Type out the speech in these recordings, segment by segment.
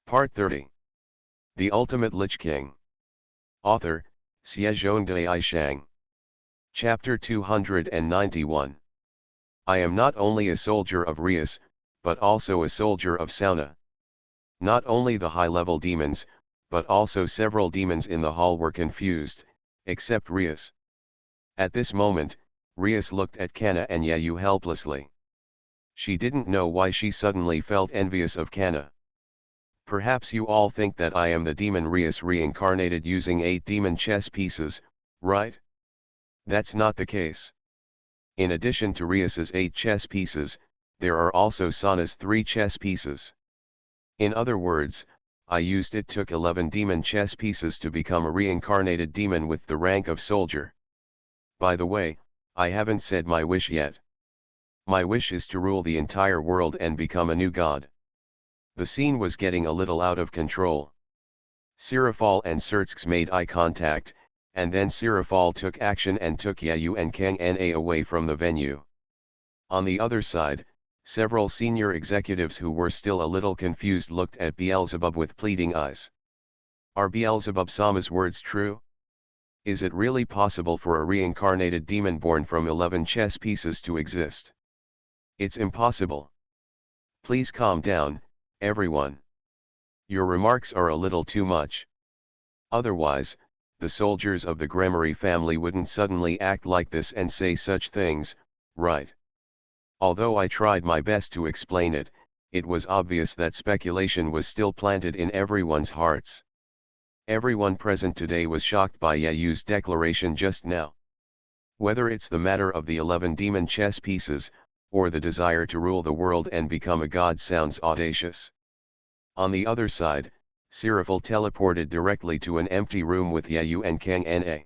Part 30. The Ultimate Lich King. Author, Xiezhongdai Shang. Chapter 291. I am not only a soldier of Rias, but also a soldier of Sauna. Not only the high-level demons, but also several demons in the hall were confused, except Rias. At this moment, Rias looked at Kana and Yayu helplessly. She didn't know why she suddenly felt envious of Kana. Perhaps you all think that I am the demon Rias reincarnated using 8 demon chess pieces, right? That's not the case. In addition to Rias's 8 chess pieces, there are also Sauna's 3 chess pieces. In other words, it took 11 demon chess pieces to become a reincarnated demon with the rank of soldier. By the way, I haven't said my wish yet. My wish is to rule the entire world and become a new god. The scene was getting a little out of control. Sirafal and Surtsk made eye contact, and then Sirafal took action and took Yayu and Kang Na away from the venue. On the other side, several senior executives who were still a little confused looked at Beelzebub with pleading eyes. Are Beelzebub Sama's words true? Is it really possible for a reincarnated demon born from 11 chess pieces to exist? It's impossible. Please calm down, everyone. Your remarks are a little too much. Otherwise, the soldiers of the Gremory family wouldn't suddenly act like this and say such things, right? Although I tried my best to explain it, it was obvious that speculation was still planted in everyone's hearts. Everyone present today was shocked by Yayu's declaration just now. Whether it's the matter of the 11 demon chess pieces, or the desire to rule the world and become a god sounds audacious. On the other side, Sirafal teleported directly to an empty room with Yayu and Kang Na.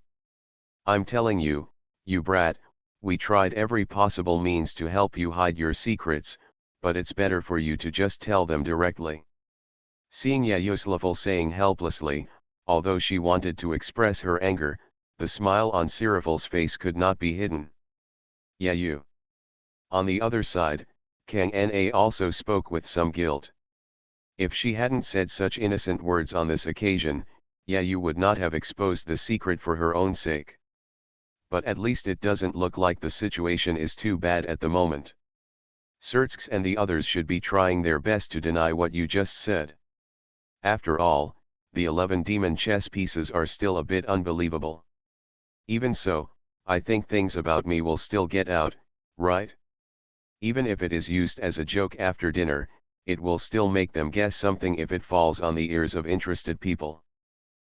I'm telling you, you brat, we tried every possible means to help you hide your secrets, but it's better for you to just tell them directly. Seeing Yayuslafal saying helplessly, although she wanted to express her anger, the smile on Sirafal's face could not be hidden. Yayu. On the other side, Kang Na also spoke with some guilt. If she hadn't said such innocent words on this occasion, Yayu would not have exposed the secret for her own sake. But at least it doesn't look like the situation is too bad at the moment. Surtsk and the others should be trying their best to deny what you just said. After all, the 11 demon chess pieces are still a bit unbelievable. Even so, I think things about me will still get out, right? Even if it is used as a joke after dinner, it will still make them guess something if it falls on the ears of interested people.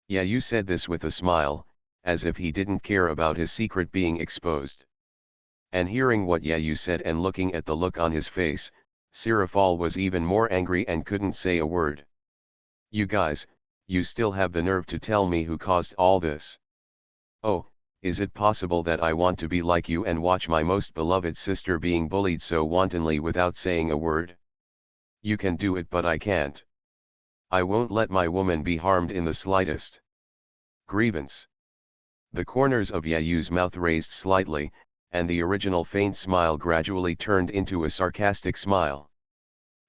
Yayu said this with a smile, as if he didn't care about his secret being exposed. And hearing what Yayu said and looking at the look on his face, Sirafal was even more angry and couldn't say a word. You guys, you still have the nerve to tell me who caused all this? Oh, is it possible that I want to be like you and watch my most beloved sister being bullied so wantonly without saying a word? You can do it, but I can't. I won't let my woman be harmed in the slightest. Grievance. The corners of Yayu's mouth raised slightly, and the original faint smile gradually turned into a sarcastic smile.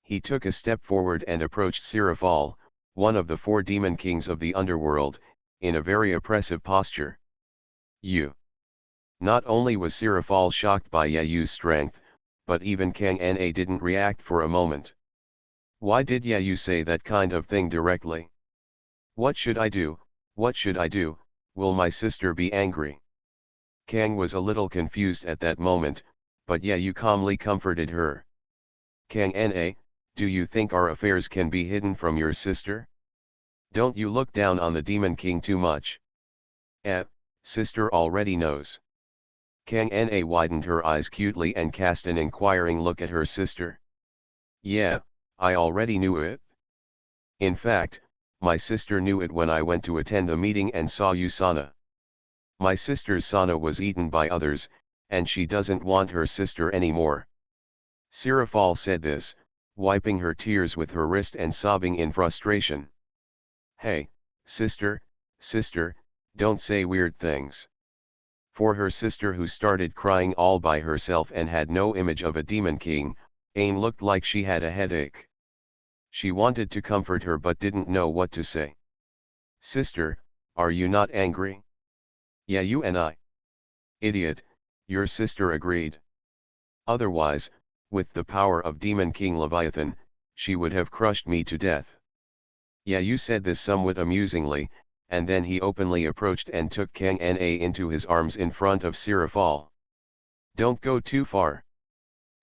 He took a step forward and approached Sirafal, one of the 4 demon kings of the underworld, in a very oppressive posture. You. Not only was Sirafal shocked by Yayu's strength, but even Kang Na didn't react for a moment. Why did Yayu say that kind of thing directly? What should I do, what should I do, will my sister be angry? Kang was a little confused at that moment, but Yayu calmly comforted her. Kang Na, do you think our affairs can be hidden from your sister? Don't you look down on the Demon King too much? Sister already knows. Kang Na widened her eyes cutely and cast an inquiring look at her sister. Yeah, I already knew it. In fact, my sister knew it when I went to attend the meeting and saw you Sana. My sister's Sana was eaten by others, and she doesn't want her sister anymore. Sirafal said this, wiping her tears with her wrist and sobbing in frustration. Hey, sister, don't say weird things. For her sister, who started crying all by herself and had no image of a demon king, Ain looked like she had a headache. She wanted to comfort her but didn't know what to say. Sister, are you not angry? Yeah, you and I. Idiot, your sister agreed. Otherwise, with the power of Demon King Leviathan, she would have crushed me to death. Yeah, you said this somewhat amusingly, and then he openly approached and took Kang Na into his arms in front of Sirafal. Don't go too far.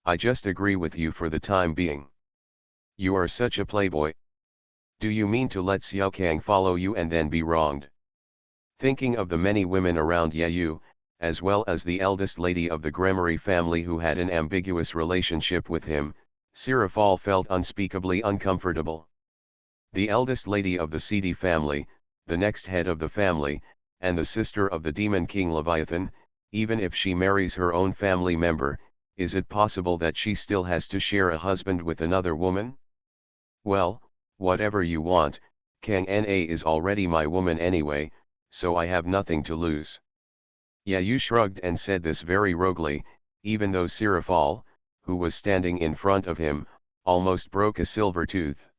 I just agree with you for the time being. You are such a playboy. Do you mean to let Xiao Kang follow you and then be wronged? Thinking of the many women around Yayu, as well as the eldest lady of the Gremory family who had an ambiguous relationship with him, Sirafal felt unspeakably uncomfortable. The eldest lady of the seedy family, the next head of the family, and the sister of the Demon King Leviathan, even if she marries her own family member, is it possible that she still has to share a husband with another woman? Well, whatever you want, Kang Na is already my woman anyway, so I have nothing to lose. Yayu shrugged and said this very roguely, even though Sirafal, who was standing in front of him, almost broke a silver tooth.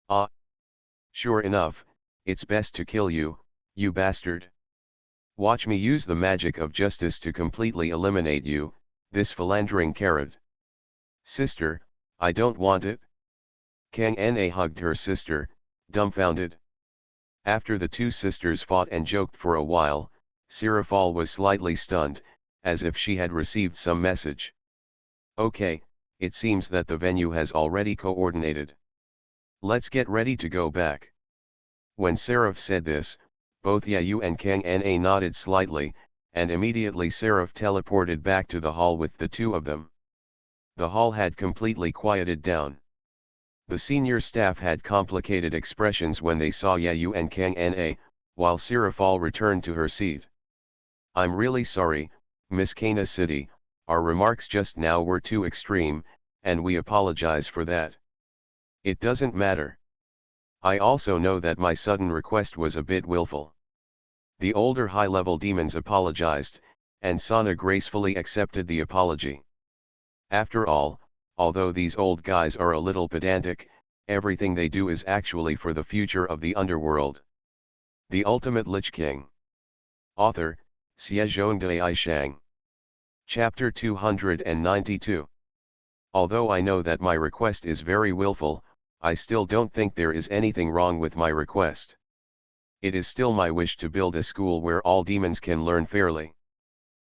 Ah! Sure enough, it's best to kill you, you bastard. Watch me use the magic of justice to completely eliminate you, this philandering carrot. Sister, I don't want it. Kang Na hugged her sister, dumbfounded. After the two sisters fought and joked for a while, Sirafal was slightly stunned, as if she had received some message. Okay, it seems that the venue has already coordinated. Let's get ready to go back. When Seraph said this, both Yayu and Kang Na nodded slightly, and immediately Seraph teleported back to the hall with the two of them. The hall had completely quieted down. The senior staff had complicated expressions when they saw Yayu and Kang Na, while Sirafal returned to her seat. I'm really sorry, Miss Kana City, our remarks just now were too extreme, and we apologize for that. It doesn't matter. I also know that my sudden request was a bit willful. The older high-level demons apologized, and Sana gracefully accepted the apology. After all, although these old guys are a little pedantic, everything they do is actually for the future of the underworld. The Ultimate Lich King. Author, Xiezhongdai Shang. Chapter 292. Although I know that my request is very willful, I still don't think there is anything wrong with my request. It is still my wish to build a school where all demons can learn fairly.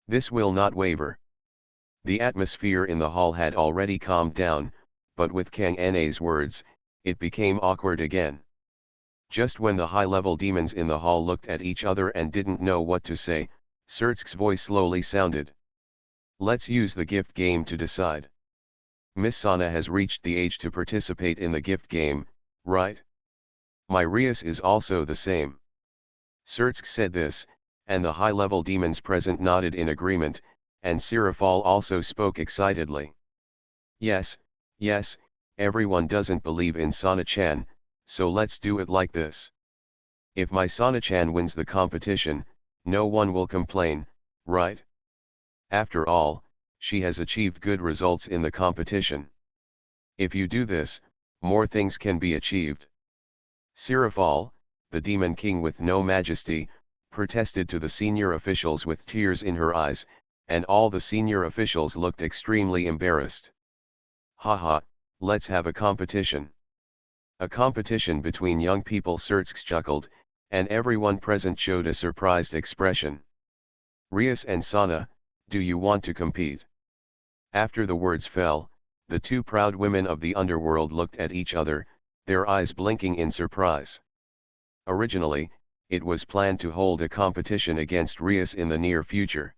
This will not waver. The atmosphere in the hall had already calmed down, but with Kang Na's words, it became awkward again. Just when the high-level demons in the hall looked at each other and didn't know what to say, Sertsk's voice slowly sounded. Let's use the gift game to decide. Miss Sana has reached the age to participate in the gift game, right? My Rias is also the same. Sertsk said this, and the high-level demons present nodded in agreement, and Sirafal also spoke excitedly. Yes, yes, everyone doesn't believe in Sana-chan, so let's do it like this. If my Sana-chan wins the competition, no one will complain, right? After all, she has achieved good results in the competition. If you do this, more things can be achieved. Sirafal, the demon king with no majesty, protested to the senior officials with tears in her eyes, and all the senior officials looked extremely embarrassed. Haha, let's have a competition. A competition between young people, Sertsk chuckled, and everyone present showed a surprised expression. Rias and Sana, do you want to compete? After the words fell, the two proud women of the underworld looked at each other, their eyes blinking in surprise. Originally, it was planned to hold a competition against Rias in the near future.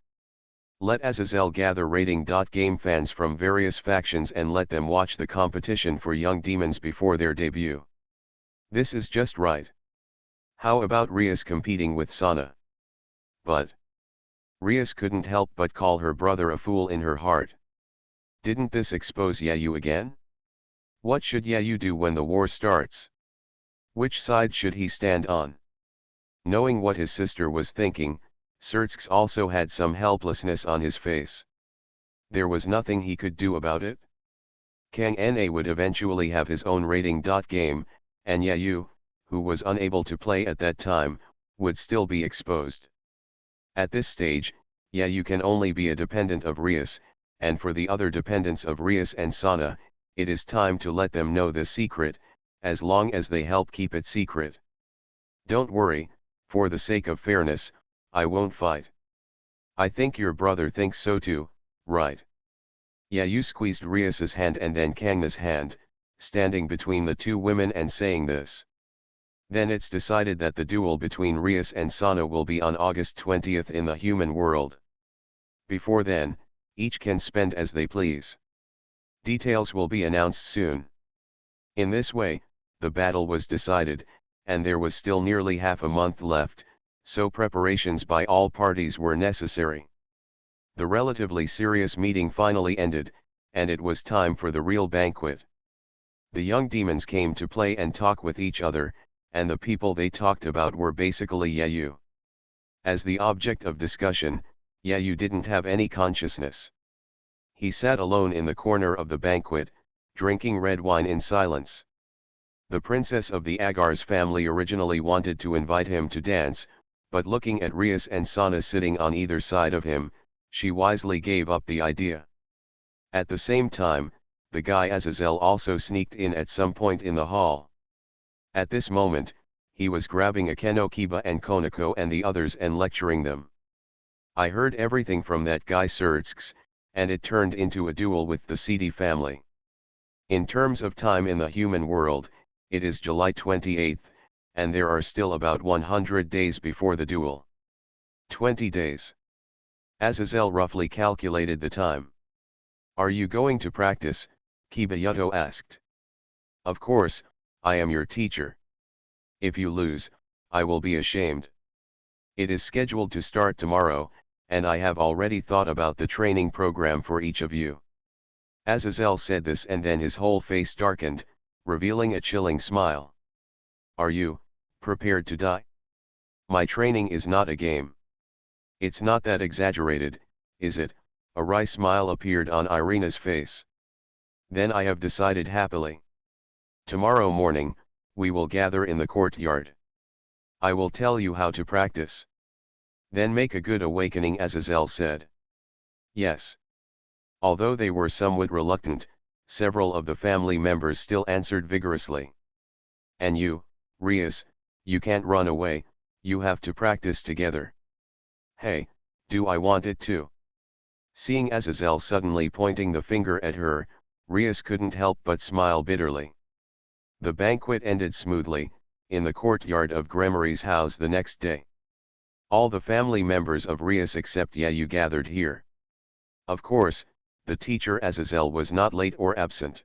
Let Azazel gather rating.game fans from various factions and let them watch the competition for young demons before their debut. This is just right. How about Rias competing with Sana? But Rias couldn't help but call her brother a fool in her heart. Didn't this expose Yayu again? What should Yayu do when the war starts? Which side should he stand on? Knowing what his sister was thinking, Sertsk also had some helplessness on his face. There was nothing he could do about it. Kang Na would eventually have his own rating. Game, and Yayu, who was unable to play at that time, would still be exposed. At this stage, Yayu can only be a dependent of Rias, and for the other dependents of Rias and Sana, it is time to let them know the secret, as long as they help keep it secret. Don't worry, for the sake of fairness, I won't fight. I think your brother thinks so too, right? Yayu squeezed Rias's hand and then Kangna's hand, standing between the two women and saying this. Then it's decided that the duel between Rias and Sana will be on August 20th in the human world. Before then, each can spend as they please. Details will be announced soon. In this way, the battle was decided, and there was still nearly half a month left, so preparations by all parties were necessary. The relatively serious meeting finally ended, and it was time for the real banquet. The young demons came to play and talk with each other, and the people they talked about were basically Yayu. As the object of discussion, Yayu didn't have any consciousness. He sat alone in the corner of the banquet, drinking red wine in silence. The princess of the Agar's family originally wanted to invite him to dance, but looking at Rias and Sana sitting on either side of him, she wisely gave up the idea. At the same time, the guy Azazel also sneaked in at some point in the hall. At this moment, he was grabbing Akenokiba and Konako and the others and lecturing them. I heard everything from that guy Surtsks, and it turned into a duel with the Seedy family. In terms of time in the human world, it is July 28th, and there are still about 100 days before the duel. 20 days. Azazel roughly calculated the time. Are you going to practice? Kibayuto asked. Of course, I am your teacher. If you lose, I will be ashamed. It is scheduled to start tomorrow, and I have already thought about the training program for each of you. Azazel said this and then his whole face darkened, revealing a chilling smile. Are you prepared to die? My training is not a game. It's not that exaggerated, is it? A wry smile appeared on Irina's face. Then I have decided happily. Tomorrow morning, we will gather in the courtyard. I will tell you how to practice. Then make a good awakening, Azazel said. Yes. Although they were somewhat reluctant, several of the family members still answered vigorously. And you, Rias, you can't run away, you have to practice together. Hey, do I want it too? Seeing Azazel suddenly pointing the finger at her, Rias couldn't help but smile bitterly. The banquet ended smoothly, in the courtyard of Gremory's house the next day. All the family members of Rias except Yayu gathered here. Of course, the teacher Azazel was not late or absent.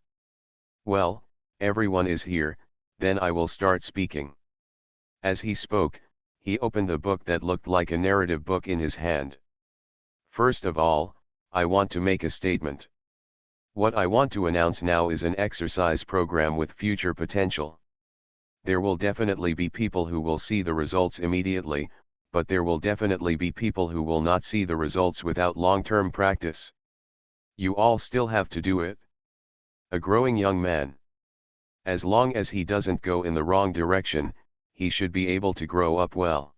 Well, everyone is here, then I will start speaking. As he spoke, he opened a book that looked like a narrative book in his hand. First of all, I want to make a statement. What I want to announce now is an exercise program with future potential. There will definitely be people who will see the results immediately, but there will definitely be people who will not see the results without long-term practice. You all still have to do it. A growing young man. As long as he doesn't go in the wrong direction, he should be able to grow up well.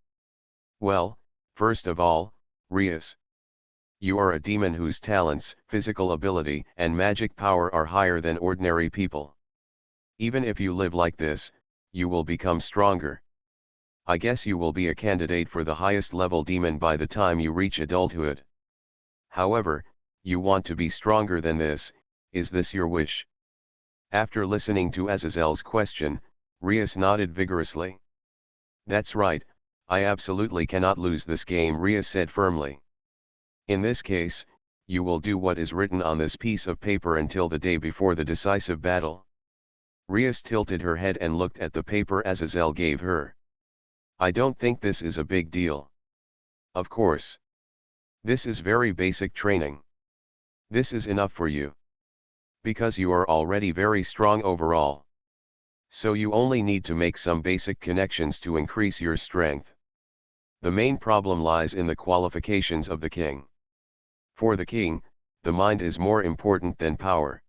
Well, first of all, Rias. You are a demon whose talents, physical ability, and magic power are higher than ordinary people. Even if you live like this, you will become stronger. I guess you will be a candidate for the highest level demon by the time you reach adulthood. However, you want to be stronger than this, is this your wish? After listening to Azazel's question, Rias nodded vigorously. That's right, I absolutely cannot lose this game, Rias said firmly. In this case, you will do what is written on this piece of paper until the day before the decisive battle. Rias tilted her head and looked at the paper Azazel gave her. I don't think this is a big deal. Of course. This is very basic training. This is enough for you. Because you are already very strong overall. So you only need to make some basic connections to increase your strength. The main problem lies in the qualifications of the king. For the king, the mind is more important than power.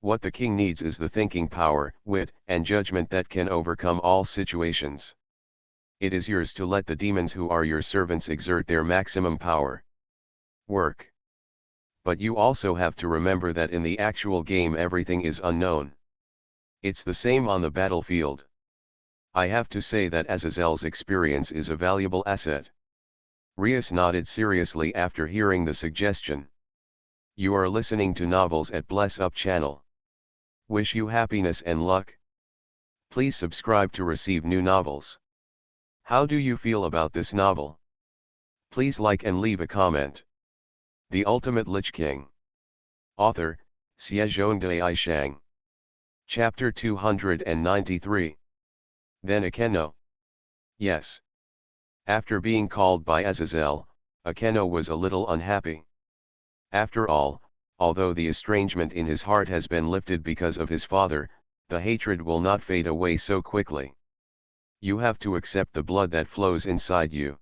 What the king needs is the thinking power, wit, and judgment that can overcome all situations. It is yours to let the demons who are your servants exert their maximum power. Work. But you also have to remember that in the actual game everything is unknown. It's the same on the battlefield. I have to say that Azazel's experience is a valuable asset. Rias nodded seriously after hearing the suggestion. You are listening to Novels at Bless Up channel. Wish you happiness and luck. Please subscribe to receive new novels. How do you feel about this novel? Please like and leave a comment. The Ultimate Lich King. Author, Xiezhongdai Shang. Chapter 293. Then Akeno. Yes. After being called by Azazel, Akeno was a little unhappy. After all, although the estrangement in his heart has been lifted because of his father, the hatred will not fade away so quickly. You have to accept the blood that flows inside you.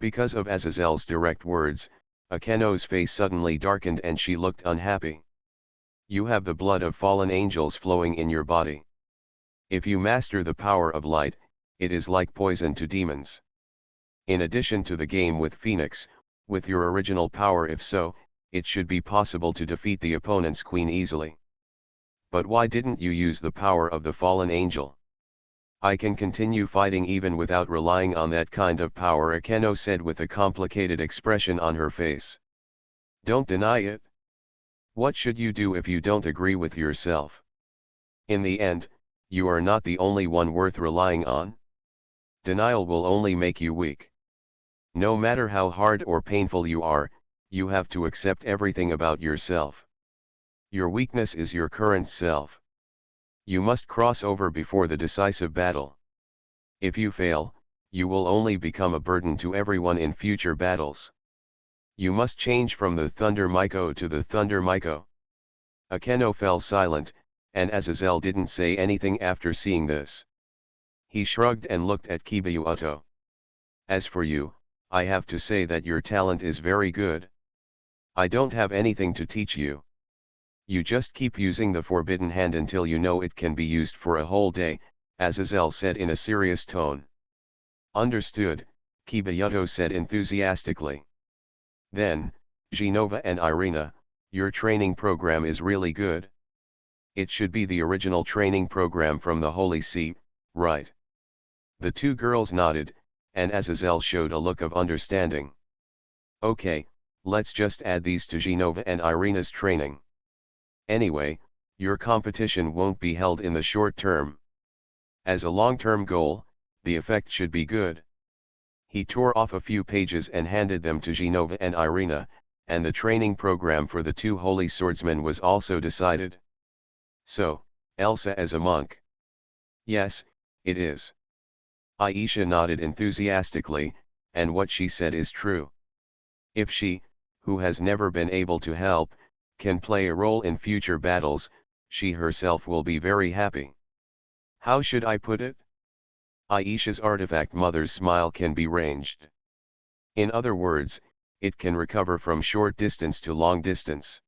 Because of Azazel's direct words, Akeno's face suddenly darkened and she looked unhappy. You have the blood of fallen angels flowing in your body. If you master the power of light, it is like poison to demons. In addition to the game with Phoenix, with your original power if so, it should be possible to defeat the opponent's queen easily. But why didn't you use the power of the fallen angel? I can continue fighting even without relying on that kind of power, Akeno said with a complicated expression on her face. Don't deny it. What should you do if you don't agree with yourself? In the end, you are not the only one worth relying on. Denial will only make you weak. No matter how hard or painful you are, you have to accept everything about yourself. Your weakness is your current self. You must cross over before the decisive battle. If you fail, you will only become a burden to everyone in future battles. You must change from the Thunder Miko to the Thunder Miko. Akeno fell silent, and Azazel didn't say anything after seeing this. He shrugged and looked at Kibayuoto. As for you, I have to say that your talent is very good. I don't have anything to teach you. You just keep using the forbidden hand until you know it can be used for a whole day, Azazel said in a serious tone. Understood, Kibayuoto said enthusiastically. Then, Genova and Irina, your training program is really good. It should be the original training program from the Holy See, right? The two girls nodded, and Azazel showed a look of understanding. Okay, let's just add these to Genova and Irina's training. Anyway, your competition won't be held in the short term. As a long-term goal, the effect should be good. He tore off a few pages and handed them to Genova and Irina, and the training program for the two holy swordsmen was also decided. So, Elsa as a monk? Yes, it is. Aisha nodded enthusiastically, and what she said is true. If she, who has never been able to help, can play a role in future battles, she herself will be very happy. How should I put it? Aisha's artifact mother's smile can be ranged. In other words, it can recover from short distance to long distance.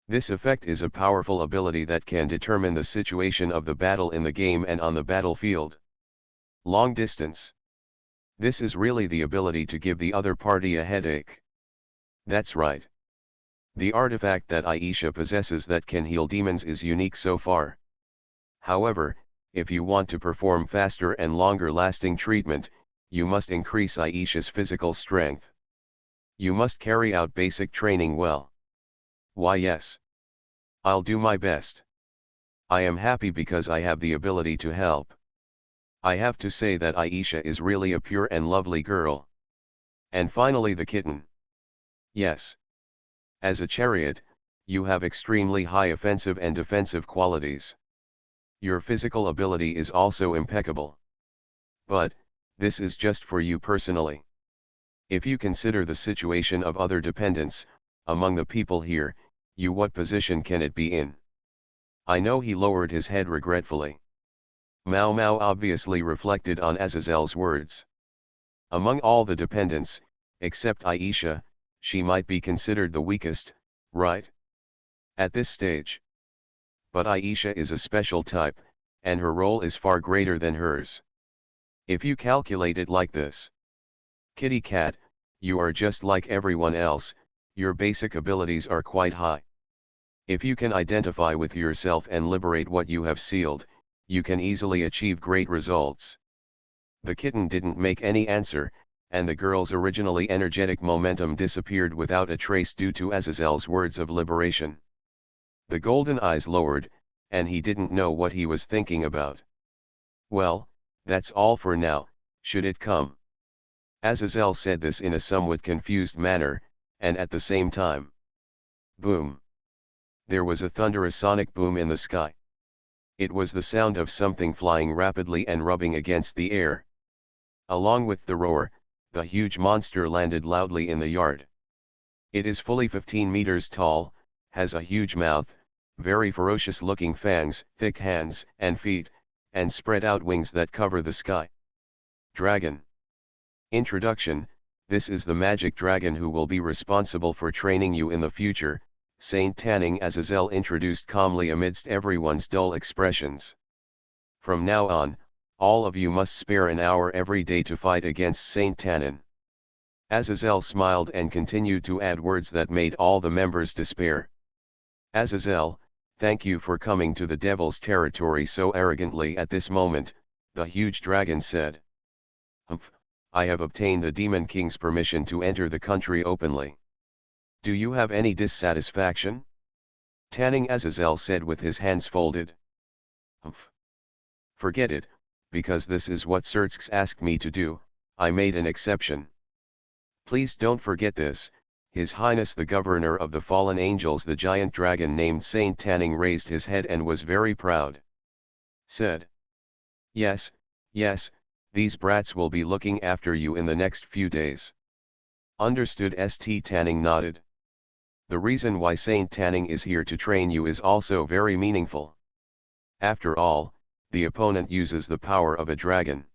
This effect is a powerful ability that can determine the situation of the battle in the game and on the battlefield. Long distance. This is really the ability to give the other party a headache. That's right. The artifact that Aisha possesses that can heal demons is unique so far. However, if you want to perform faster and longer lasting treatment, you must increase Aisha's physical strength. You must carry out basic training well. Why yes. I'll do my best. I am happy because I have the ability to help. I have to say that Aisha is really a pure and lovely girl. And finally the kitten. Yes. As a chariot, you have extremely high offensive and defensive qualities. Your physical ability is also impeccable. But, this is just for you personally. If you consider the situation of other dependents, among the people here, what position can it be in? I know he lowered his head regretfully. Mao Mao obviously reflected on Azazel's words. Among all the dependents, except Aisha, she might be considered the weakest, right? At this stage. But Aisha is a special type, and her role is far greater than hers. If you calculate it like this. Kitty cat, you are just like everyone else, your basic abilities are quite high. If you can identify with yourself and liberate what you have sealed, you can easily achieve great results. The kitten didn't make any answer, and the girl's originally energetic momentum disappeared without a trace due to Azazel's words of liberation. The golden eyes lowered, and he didn't know what he was thinking about. Well, that's all for now, should it come? Azazel said this in a somewhat confused manner, and at the same time. Boom! There was a thunderous sonic boom in the sky. It was the sound of something flying rapidly and rubbing against the air. Along with the roar, the huge monster landed loudly in the yard. It is fully 15 meters tall, has a huge mouth, very ferocious-looking fangs, thick hands and feet, and spread out wings that cover the sky. Dragon. Introduction: this is the magic dragon who will be responsible for training you in the future, Saint Tanning Azazel introduced calmly amidst everyone's dull expressions. From now on, all of you must spare an hour every day to fight against Saint Tannin. Azazel smiled and continued to add words that made all the members despair. Azazel, thank you for coming to the devil's territory so arrogantly at this moment, the huge dragon said. Humph, I have obtained the Demon King's permission to enter the country openly. Do you have any dissatisfaction? Tanning Azazel said with his hands folded. Humph. Forget it, because this is what Surtsks asked me to do, I made an exception. Please don't forget this, His Highness the Governor of the Fallen Angels. The giant dragon named Saint Tanning raised his head and was very proud. Said. Yes, yes, these brats will be looking after you in the next few days. Understood. St. Tanning nodded. The reason why Saint Tanning is here to train you is also very meaningful. After all, the opponent uses the power of a dragon.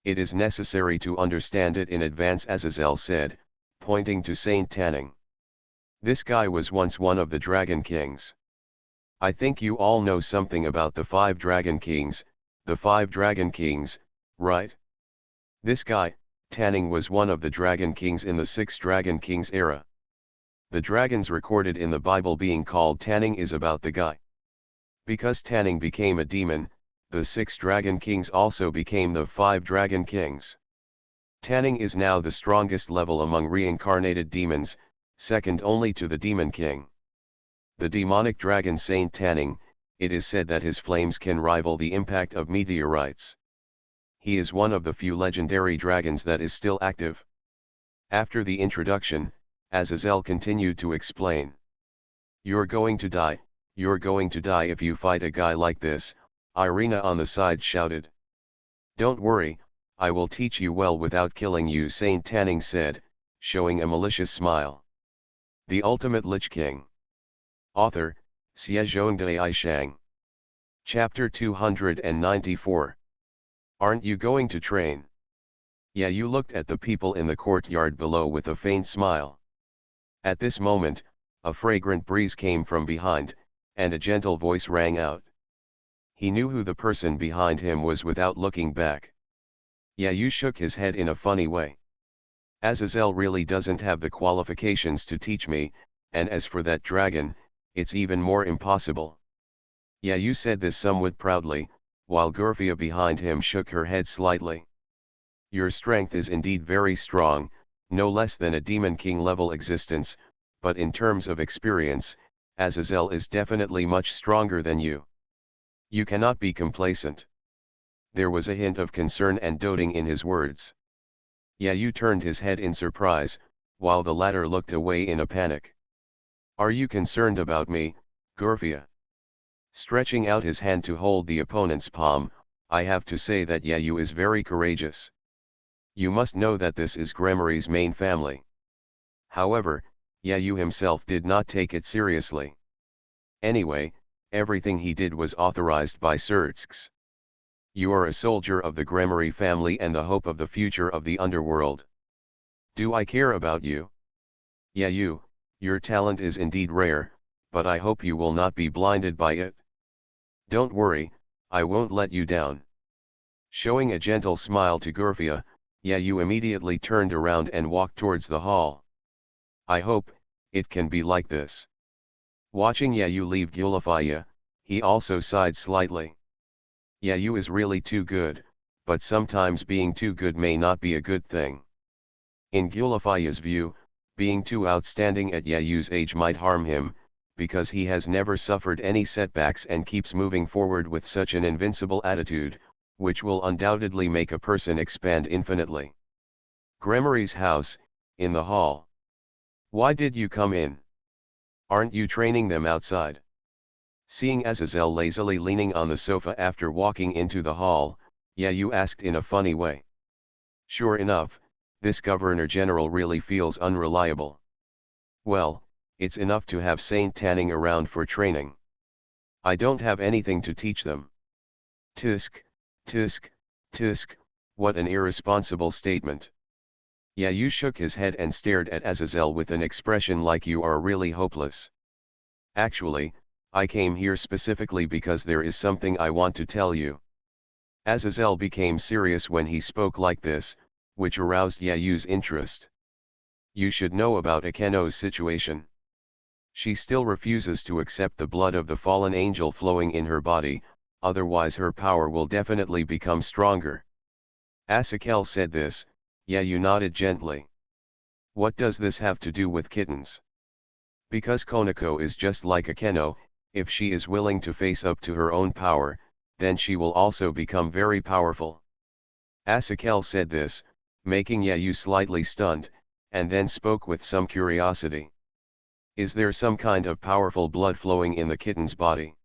It is necessary to understand it in advance, Azazel said, pointing to Saint Tanning. This guy was once one of the Dragon Kings. I think you all know something about the 5 Dragon Kings, right? This guy, Tanning, was one of the Dragon Kings in the 6 Dragon Kings era. The dragons recorded in the Bible being called Tanning is about the guy. Because Tanning became a demon, the 6 Dragon Kings also became the 5 Dragon Kings. Tanning is now the strongest level among reincarnated demons, second only to the Demon King. The demonic dragon Saint Tanning, it is said that his flames can rival the impact of meteorites. He is one of the few legendary dragons that is still active. After the introduction, Azazel continued to explain. You're going to die if you fight a guy like this, Irina on the side shouted. Don't worry, I will teach you well without killing you, Saint Tanning said, showing a malicious smile. The Ultimate Lich King. Author, Xiezhongdai Shang. Chapter 294. Aren't you going to train? Yeah, you looked at the people in the courtyard below with a faint smile. At this moment, a fragrant breeze came from behind, and a gentle voice rang out. He knew who the person behind him was without looking back. Yeah, you shook his head in a funny way. Azazel really doesn't have the qualifications to teach me, and as for that dragon, it's even more impossible. Yeah, you said this somewhat proudly, while Gurfia behind him shook her head slightly. Your strength is indeed very strong, no less than a Demon King level existence, but in terms of experience, Azazel is definitely much stronger than you. You cannot be complacent. There was a hint of concern and doting in his words. Yayu turned his head in surprise, while the latter looked away in a panic. Are you concerned about me, Gurfia? Stretching out his hand to hold the opponent's palm, I have to say that Yayu is very courageous. You must know that this is Gremory's main family. However, Yayu himself did not take it seriously. Anyway, everything he did was authorized by Surtsks. You are a soldier of the Gremory family and the hope of the future of the underworld. Do I care about you? Yayu, your talent is indeed rare, but I hope you will not be blinded by it. Don't worry, I won't let you down. Showing a gentle smile to Gurfia, Yayu immediately turned around and walked towards the hall. I hope it can be like this. Watching Yayu leave Gulafaya, he also sighed slightly. Yayu is really too good, but sometimes being too good may not be a good thing. In Gulafaya's view, being too outstanding at Yayu's age might harm him, because he has never suffered any setbacks and keeps moving forward with such an invincible attitude, which will undoubtedly make a person expand infinitely. Gremory's house, in the hall. Why did you come in? Aren't you training them outside? Seeing Azazel lazily leaning on the sofa after walking into the hall, Yayu asked in a funny way. Sure enough, this Governor General really feels unreliable. Well, it's enough to have Saint tanning around for training. I don't have anything to teach them. Tisk, tisk, tisk, what an irresponsible statement. Yayu shook his head and stared at Azazel with an expression like you are really hopeless. Actually, I came here specifically because there is something I want to tell you. Azazel became serious when he spoke like this, which aroused Yayu's interest. You should know about Akeno's situation. She still refuses to accept the blood of the fallen angel flowing in her body, otherwise her power will definitely become stronger. Asakel said this, Yayu nodded gently. What does this have to do with kittens? Because Konako is just like Akeno, if she is willing to face up to her own power, then she will also become very powerful. Asakel said this, making Yayu slightly stunned, and then spoke with some curiosity. Is there some kind of powerful blood flowing in the kitten's body?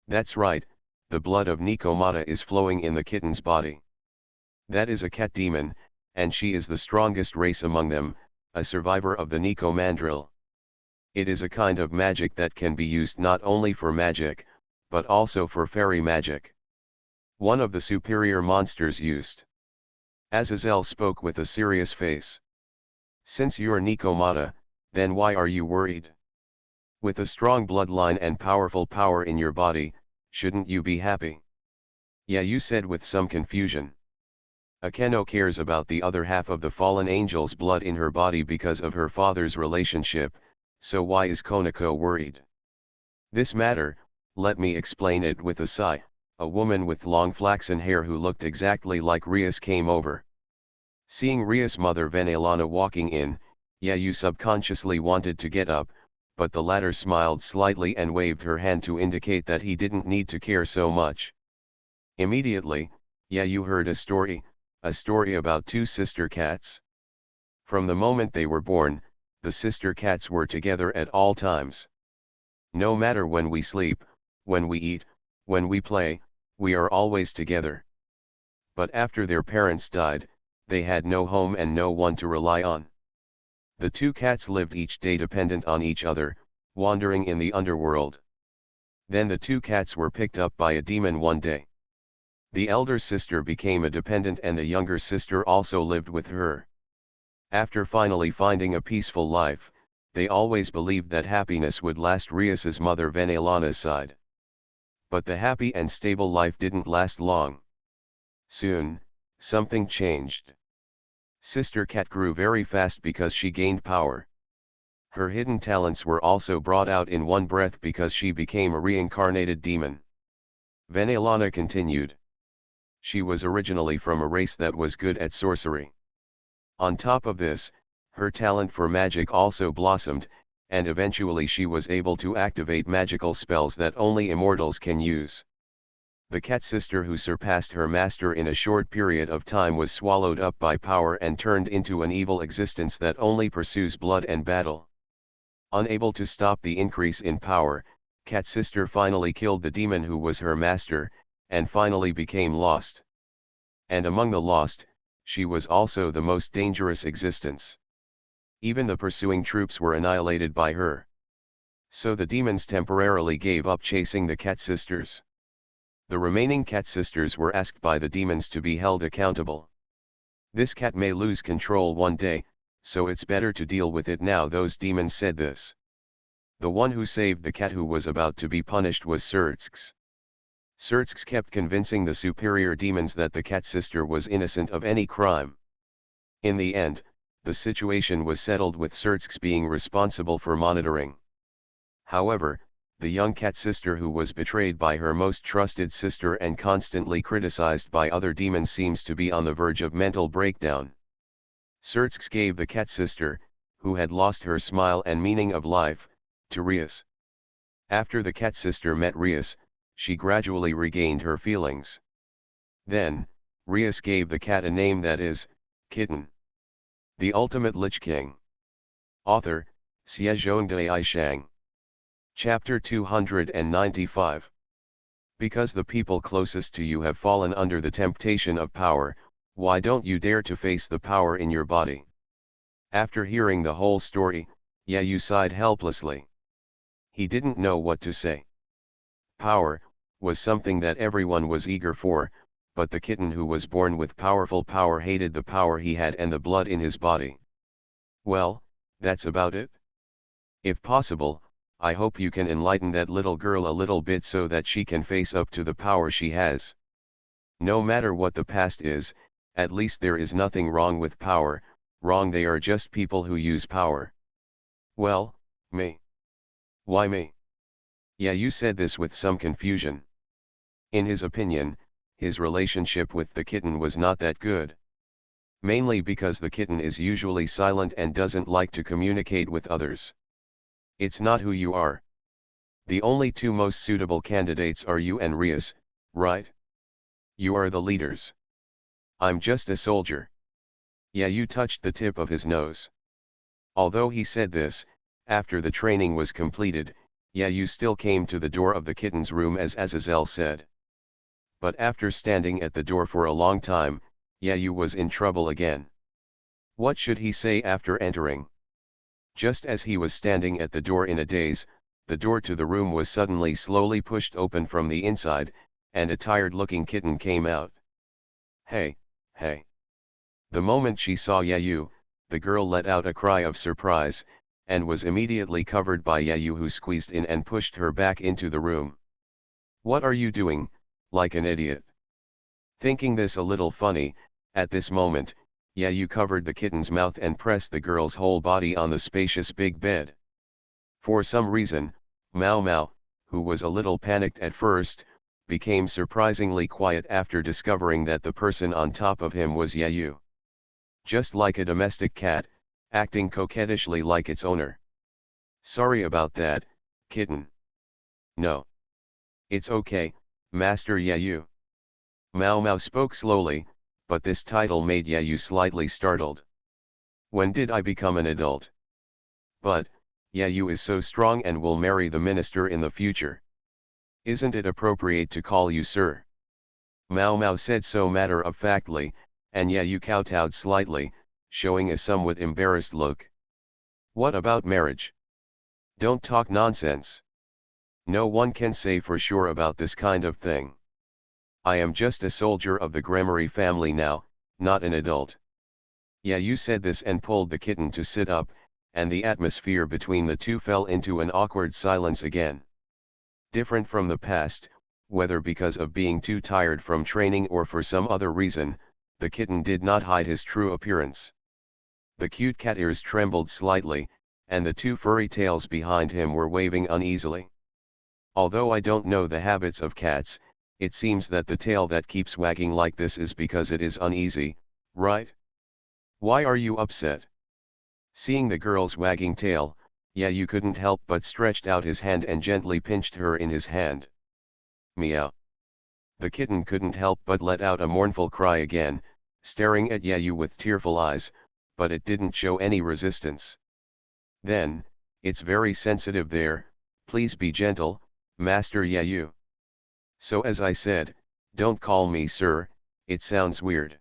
That's right, the blood of Nikomata is flowing in the kitten's body. That is a cat demon, and she is the strongest race among them, a survivor of the Nico Mandrill. It is a kind of magic that can be used not only for magic, but also for fairy magic. One of the superior monsters used. Azazel spoke with a serious face. Since you're Nikomata, then why are you worried? With a strong bloodline and powerful power in your body, shouldn't you be happy? Yayu said with some confusion. Akeno cares about the other half of the fallen angel's blood in her body because of her father's relationship, so why is Konako worried? This matter, let me explain it with a sigh. A woman with long flaxen hair who looked exactly like Rias came over. Seeing Rias' mother Venelana walking in, Yayu subconsciously wanted to get up, but the latter smiled slightly and waved her hand to indicate that he didn't need to care so much. Immediately, Yayu heard a story about two sister cats. From the moment they were born, the sister cats were together at all times. No matter when we sleep, when we eat, when we play, we are always together. But after their parents died, they had no home and no one to rely on. The two cats lived each day dependent on each other, wandering in the underworld. Then the two cats were picked up by a demon one day. The elder sister became a dependent and the younger sister also lived with her. After finally finding a peaceful life, they always believed that happiness would last Rias's mother Venelana's side. But the happy and stable life didn't last long. Soon, something changed. Sister Cat grew very fast because she gained power. Her hidden talents were also brought out in one breath because she became a reincarnated demon. Venelana continued. She was originally from a race that was good at sorcery. On top of this, her talent for magic also blossomed, and eventually she was able to activate magical spells that only immortals can use. The cat sister who surpassed her master in a short period of time was swallowed up by power and turned into an evil existence that only pursues blood and battle. Unable to stop the increase in power, cat sister finally killed the demon who was her master, and finally became lost. And among the lost, she was also the most dangerous existence. Even the pursuing troops were annihilated by her. So the demons temporarily gave up chasing the cat sisters. The remaining cat sisters were asked by the demons to be held accountable. This cat may lose control one day, so it's better to deal with it now. Those demons said this. The one who saved the cat who was about to be punished was Surtsk's. Surtsks kept convincing the superior demons that the cat sister was innocent of any crime. In the end, the situation was settled with Surtsks being responsible for monitoring. However, the young cat sister who was betrayed by her most trusted sister and constantly criticized by other demons seems to be on the verge of mental breakdown. Surtsks gave the cat sister, who had lost her smile and meaning of life, to Rias. After the cat sister met Rias, she gradually regained her feelings. Then, Rias gave the cat a name that is, Kitten. The Ultimate Lich King. Author, BasedonanAnime. Chapter 295. Because the people closest to you have fallen under the temptation of power, why don't you dare to face the power in your body? After hearing the whole story, Yayu sighed helplessly. He didn't know what to say. Power was something that everyone was eager for, but the kitten who was born with powerful power hated the power he had and the blood in his body. Well, that's about it. If possible, I hope you can enlighten that little girl a little bit so that she can face up to the power she has. No matter what the past is, at least there is nothing wrong with power, wrong they are just people who use power. Well, me. Why me? Yayu said this with some confusion. In his opinion, his relationship with the kitten was not that good. Mainly because the kitten is usually silent and doesn't like to communicate with others. It's not who you are. The only two most suitable candidates are you and Rias, right? You are the leaders. I'm just a soldier. Yayu touched the tip of his nose. Although he said this, after the training was completed, Yayu still came to the door of the kitten's room as Azazel said. But after standing at the door for a long time, Yayu was in trouble again. What should he say after entering? Just as he was standing at the door in a daze, the door to the room was suddenly slowly pushed open from the inside, and a tired-looking kitten came out. Hey, hey. The moment she saw Yayu, the girl let out a cry of surprise, and was immediately covered by Yayu who squeezed in and pushed her back into the room. What are you doing, like an idiot? Thinking this a little funny, at this moment, Yayu covered the kitten's mouth and pressed the girl's whole body on the spacious big bed. For some reason, Mao Mao, who was a little panicked at first, became surprisingly quiet after discovering that the person on top of him was Yayu. Just like a domestic cat, acting coquettishly like its owner. Sorry about that, kitten. No. It's okay, Master Yayu. Mao Mao spoke slowly, but this title made Yayu slightly startled. When did I become an adult? But, Yayu is so strong and will marry the minister in the future. Isn't it appropriate to call you sir? Mao Mao said so matter-of-factly, and Yayu kowtowed slightly, showing a somewhat embarrassed look. What about marriage? Don't talk nonsense. No one can say for sure about this kind of thing. I am just a soldier of the Grammary family now, not an adult. Yayu said this and pulled the kitten to sit up, and the atmosphere between the two fell into an awkward silence again. Different from the past, whether because of being too tired from training or for some other reason, the kitten did not hide his true appearance. The cute cat ears trembled slightly, and the two furry tails behind him were waving uneasily. Although I don't know the habits of cats, it seems that the tail that keeps wagging like this is because it is uneasy, right? Why are you upset? Seeing the girl's wagging tail, Yayu couldn't help but stretched out his hand and gently pinched her in his hand. Meow. The kitten couldn't help but let out a mournful cry again, staring at Yayu with tearful eyes, but it didn't show any resistance. Then, it's very sensitive there, please be gentle, Master Yayu. So as I said, don't call me sir, it sounds weird.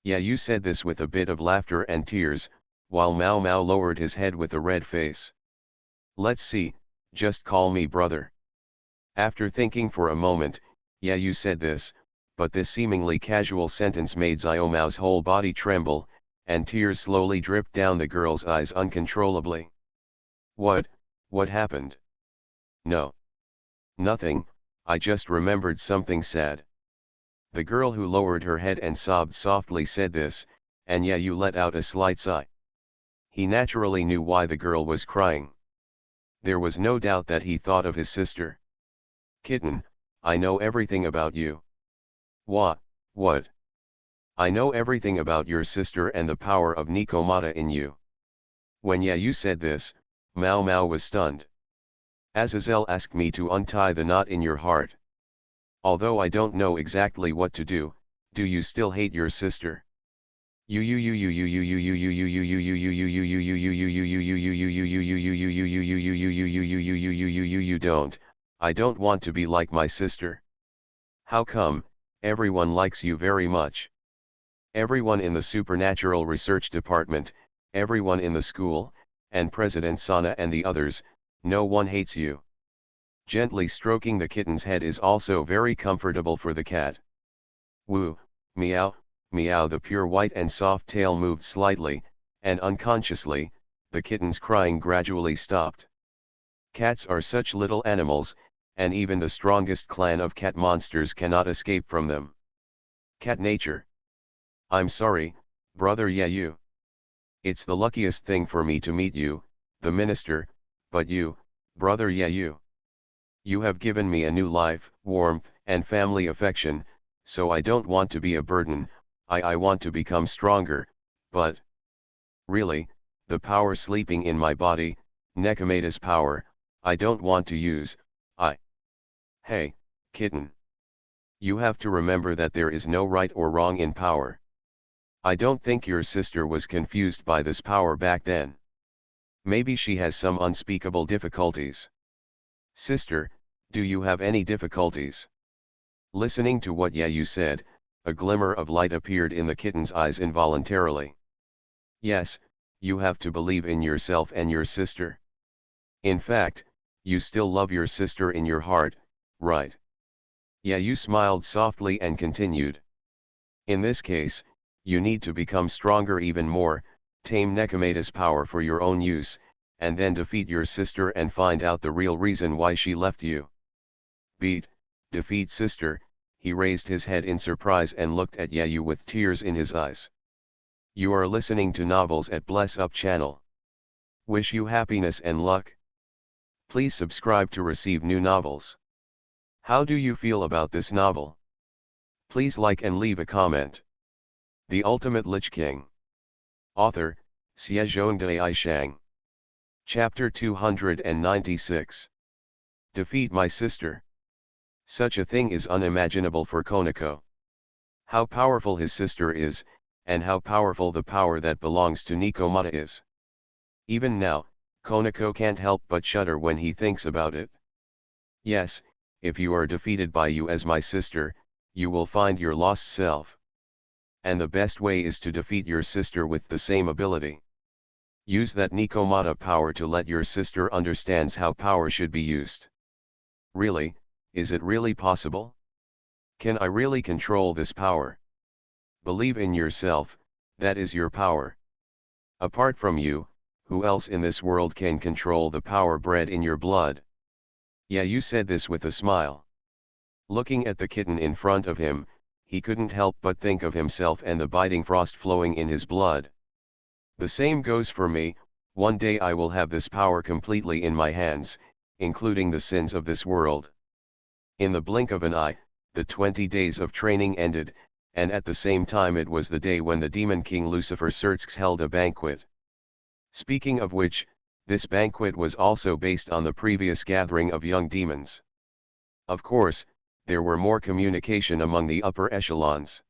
Yayu said this with a bit of laughter and tears, while Mao Mao lowered his head with a red face. Let's see, just call me brother. After thinking for a moment, Yayu said this, but this seemingly casual sentence made Xiao Mao's whole body tremble, and tears slowly dripped down the girl's eyes uncontrollably. What happened? No. Nothing, I just remembered something sad. The girl who lowered her head and sobbed softly said this, and Yayu let out a slight sigh. He naturally knew why the girl was crying. There was no doubt that he thought of his sister. Kitten, I know everything about you. What? I know everything about your sister and the power of Nikomata in you. When Yayu said this, Mao Mao was stunned. Azazel asked me to untie the knot in your heart. Although I don't know exactly what to do you still hate your sister? You don't. I don't want to be like my sister. How come? Everyone likes you very much. Everyone in the supernatural research department, everyone in the school, and President Sana and the others, no one hates you. Gently stroking the kitten's head is also very comfortable for the cat. Woo, meow, meow. The pure white and soft tail moved slightly, and unconsciously, the kitten's crying gradually stopped. Cats are such little animals, and even the strongest clan of cat monsters cannot escape from them. Cat nature. I'm sorry, brother Yayu. It's the luckiest thing for me to meet you, the minister, but you, brother Yayu. You have given me a new life, warmth, and family affection, so I don't want to be a burden. I want to become stronger, but really, the power sleeping in my body, Nekomata's power, I don't want to use. Hey, kitten. You have to remember that there is no right or wrong in power. I don't think your sister was confused by this power back then. Maybe she has some unspeakable difficulties. Sister, do you have any difficulties? Listening to what Yayu said, a glimmer of light appeared in the kitten's eyes involuntarily. Yes, you have to believe in yourself and your sister. In fact, you still love your sister in your heart, right? Yayu smiled softly and continued. In this case, you need to become stronger even more, tame Nekomata's power for your own use, and then defeat your sister and find out the real reason why she left you. Defeat sister. He raised his head in surprise and looked at Yayu with tears in his eyes. You are listening to novels at Bless Up channel. Wish you happiness and luck. Please subscribe to receive new novels. How do you feel about this novel? Please like and leave a comment. The Ultimate Lich King. Author, Xiezhongdai Shang. Chapter 296. Defeat my sister. Such a thing is unimaginable for Konako. How powerful his sister is, and how powerful the power that belongs to Nikomata is. Even now, Konako can't help but shudder when he thinks about it. Yes, if you are defeated by you as my sister, you will find your lost self. And the best way is to defeat your sister with the same ability. Use that Nikomata power to let your sister understands how power should be used. Really, is it really possible? Can I really control this power? Believe in yourself, that is your power. Apart from you, who else in this world can control the power bred in your blood? Yayu said this with a smile. Looking at the kitten in front of him, he couldn't help but think of himself and the biting frost flowing in his blood. The same goes for me. One day I will have this power completely in my hands, including the sins of this world. In the blink of an eye, the 20 days of training ended, and at the same time it was the day when the Demon King Lucifer Sertzx held a banquet. Speaking of which, this banquet was also based on the previous gathering of young demons. Of course, there were more communication among the upper echelons.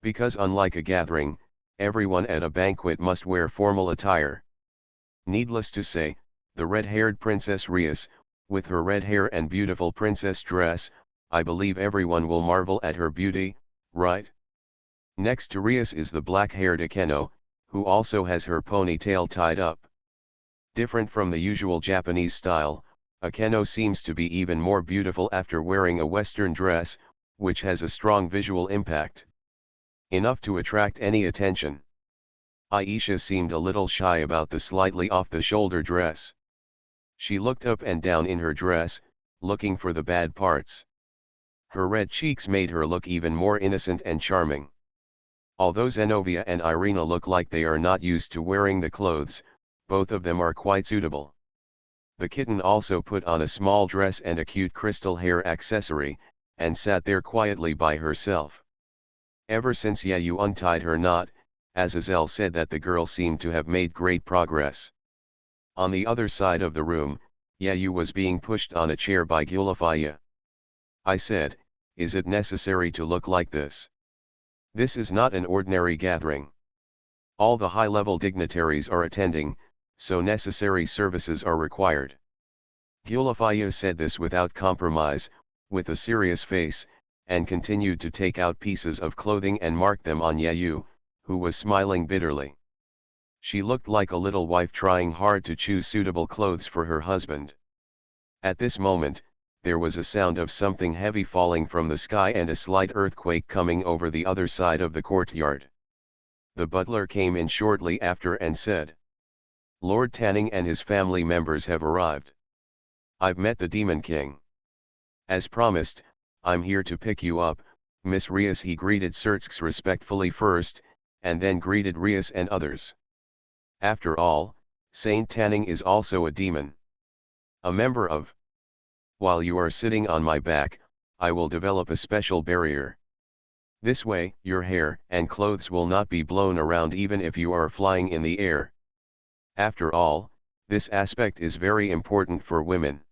Because unlike a gathering, everyone at a banquet must wear formal attire. Needless to say, the red-haired Princess Rias, with her red hair and beautiful princess dress, I believe everyone will marvel at her beauty, right? Next to Rias is the black-haired Akeno, who also has her ponytail tied up. Different from the usual Japanese style, Akeno seems to be even more beautiful after wearing a Western dress, which has a strong visual impact. Enough to attract any attention. Aisha seemed a little shy about the slightly off-the-shoulder dress. She looked up and down in her dress, looking for the bad parts. Her red cheeks made her look even more innocent and charming. Although Zenobia and Irina look like they are not used to wearing the clothes, both of them are quite suitable. The kitten also put on a small dress and a cute crystal hair accessory, and sat there quietly by herself. Ever since Yayu untied her knot, Azazel said that the girl seemed to have made great progress. On the other side of the room, Yayu was being pushed on a chair by Gulafaya. I said, "Is it necessary to look like this? This is not an ordinary gathering. All the high-level dignitaries are attending, so necessary services are required." Gulafaya said this without compromise, with a serious face, and continued to take out pieces of clothing and mark them on Yayu, who was smiling bitterly. She looked like a little wife trying hard to choose suitable clothes for her husband. At this moment, there was a sound of something heavy falling from the sky and a slight earthquake coming over the other side of the courtyard. The butler came in shortly after and said, "Lord Tanning and his family members have arrived. I've met the Demon King. As promised, I'm here to pick you up, Miss Rias." He greeted Sertsk respectfully first, and then greeted Rias and others. After all, Saint Tanning is also a demon. A member of. While you are sitting on my back, I will develop a special barrier. This way, your hair and clothes will not be blown around even if you are flying in the air. After all, this aspect is very important for women.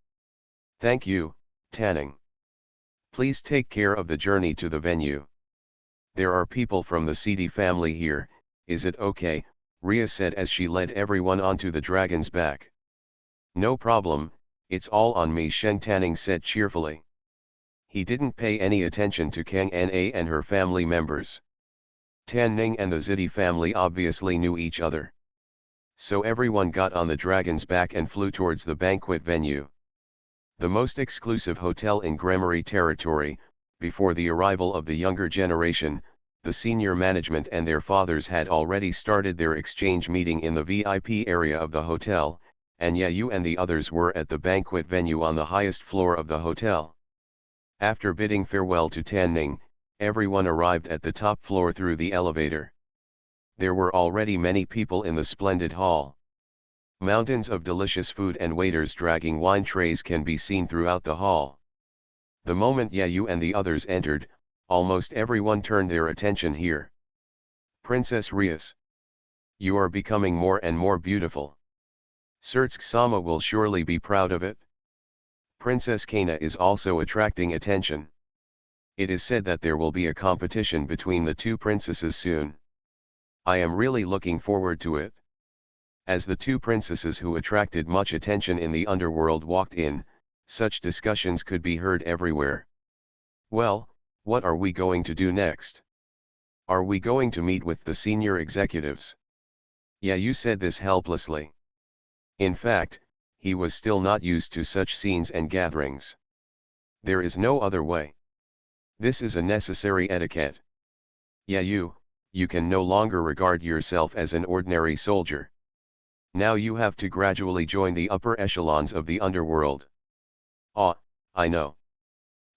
Thank you, Tanning. Please take care of the journey to the venue. There are people from the Seedy family here, is it okay? Ria said as she led everyone onto the dragon's back. No problem, it's all on me, Shen Tanning said cheerfully. He didn't pay any attention to Kang Na and her family members. Tan Ning and the Zidi family obviously knew each other. So everyone got on the dragon's back and flew towards the banquet venue. The most exclusive hotel in Gramarye territory. Before the arrival of the younger generation, the senior management and their fathers had already started their exchange meeting in the VIP area of the hotel, and Yayu and the others were at the banquet venue on the highest floor of the hotel. After bidding farewell to Tan Ning, everyone arrived at the top floor through the elevator. There were already many people in the splendid hall. Mountains of delicious food and waiters dragging wine trays can be seen throughout the hall. The moment Yayu and the others entered, almost everyone turned their attention here. Princess Rias. You are becoming more and more beautiful. Sertsk-sama will surely be proud of it. Princess Kana is also attracting attention. It is said that there will be a competition between the two princesses soon. I am really looking forward to it. As the two princesses who attracted much attention in the underworld walked in, such discussions could be heard everywhere. Well, what are we going to do next? Are we going to meet with the senior executives? Yayu said this helplessly. In fact, he was still not used to such scenes and gatherings. There is no other way. This is a necessary etiquette. Yayu, you can no longer regard yourself as an ordinary soldier. Now you have to gradually join the upper echelons of the underworld. Ah, I know.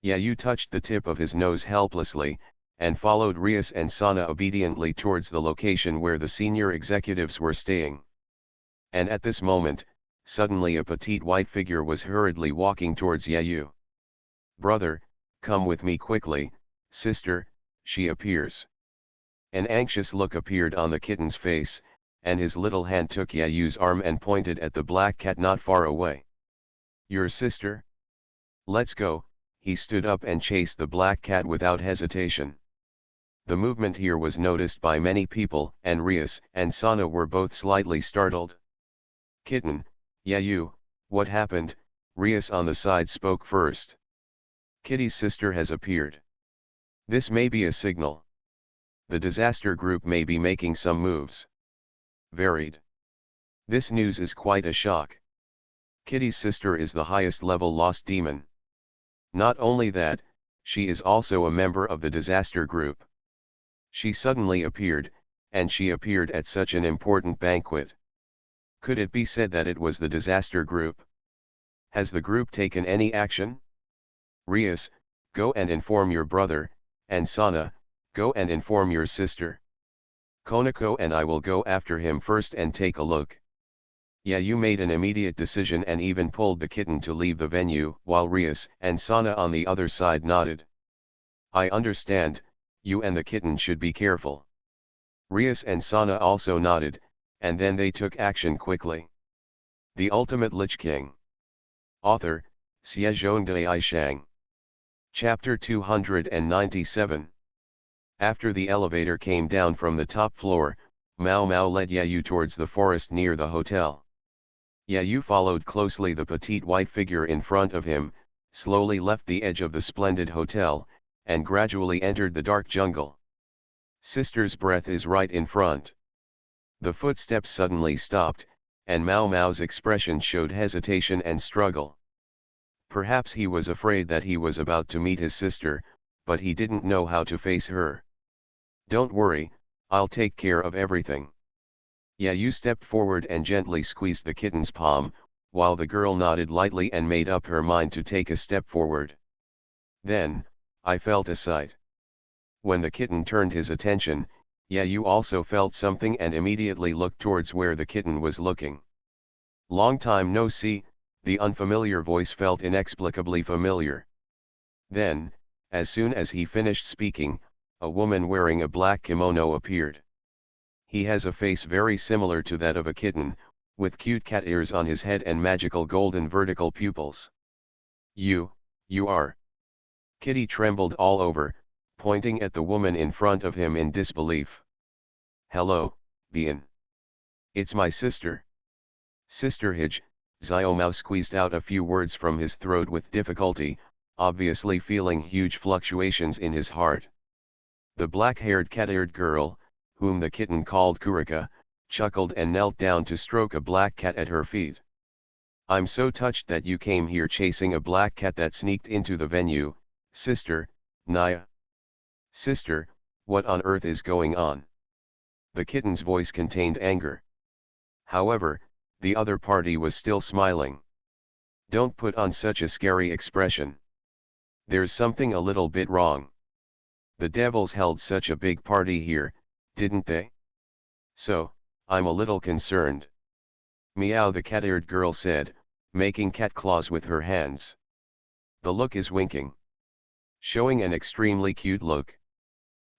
Yayu touched the tip of his nose helplessly, and followed Rias and Sana obediently towards the location where the senior executives were staying. And at this moment, suddenly a petite white figure was hurriedly walking towards Yayu. Brother, come with me quickly, sister, she appears. An anxious look appeared on the kitten's face, and his little hand took Yayu's arm and pointed at the black cat not far away. Your sister? Let's go. He stood up and chased the black cat without hesitation. The movement here was noticed by many people, and Rias and Sana were both slightly startled. Kitten, Yayu, what happened? Rias on the side spoke first. Kitty's sister has appeared. This may be a signal. The disaster group may be making some moves. Varied. This news is quite a shock. Kitty's sister is the highest level lost demon. Not only that, she is also a member of the disaster group. She suddenly appeared, and she appeared at such an important banquet. Could it be said that it was the disaster group? Has the group taken any action? Rias, go and inform your brother, and Sana, go and inform your sister. Konako and I will go after him first and take a look. Yayu made an immediate decision and even pulled the kitten to leave the venue, while Rias and Sana on the other side nodded. I understand, you and the kitten should be careful. Rias and Sana also nodded, and then they took action quickly. The Ultimate Lich King. Author, Xiezhongdai Shang. Chapter 297. After the elevator came down from the top floor, Mao Mao led Yayu towards the forest near the hotel. Yayu followed closely the petite white figure in front of him, slowly left the edge of the splendid hotel, and gradually entered the dark jungle. Sister's breath is right in front. The footsteps suddenly stopped, and Mao Mao's expression showed hesitation and struggle. Perhaps he was afraid that he was about to meet his sister, but he didn't know how to face her. Don't worry, I'll take care of everything. Yayu stepped forward and gently squeezed the kitten's palm, while the girl nodded lightly and made up her mind to take a step forward. Then, I felt a sight. When the kitten turned his attention, Yayu also felt something and immediately looked towards where the kitten was looking. Long time no see, the unfamiliar voice felt inexplicably familiar. Then, as soon as he finished speaking, a woman wearing a black kimono appeared. He has a face very similar to that of a kitten, with cute cat ears on his head and magical golden vertical pupils. You are. Kitty trembled all over, pointing at the woman in front of him in disbelief. Hello, Bien. It's my sister. Sister Hij. Xiaomao squeezed out a few words from his throat with difficulty, obviously feeling huge fluctuations in his heart. The black-haired cat-eared girl, whom the kitten called Kurika, chuckled and knelt down to stroke a black cat at her feet. I'm so touched that you came here chasing a black cat that sneaked into the venue, sister, Naya. Sister, what on earth is going on? The kitten's voice contained anger. However, the other party was still smiling. Don't put on such a scary expression. There's something a little bit wrong. The devils held such a big party here, didn't they? So, I'm a little concerned. Meow, the cat-eared girl said, making cat claws with her hands. The look is winking. Showing an extremely cute look.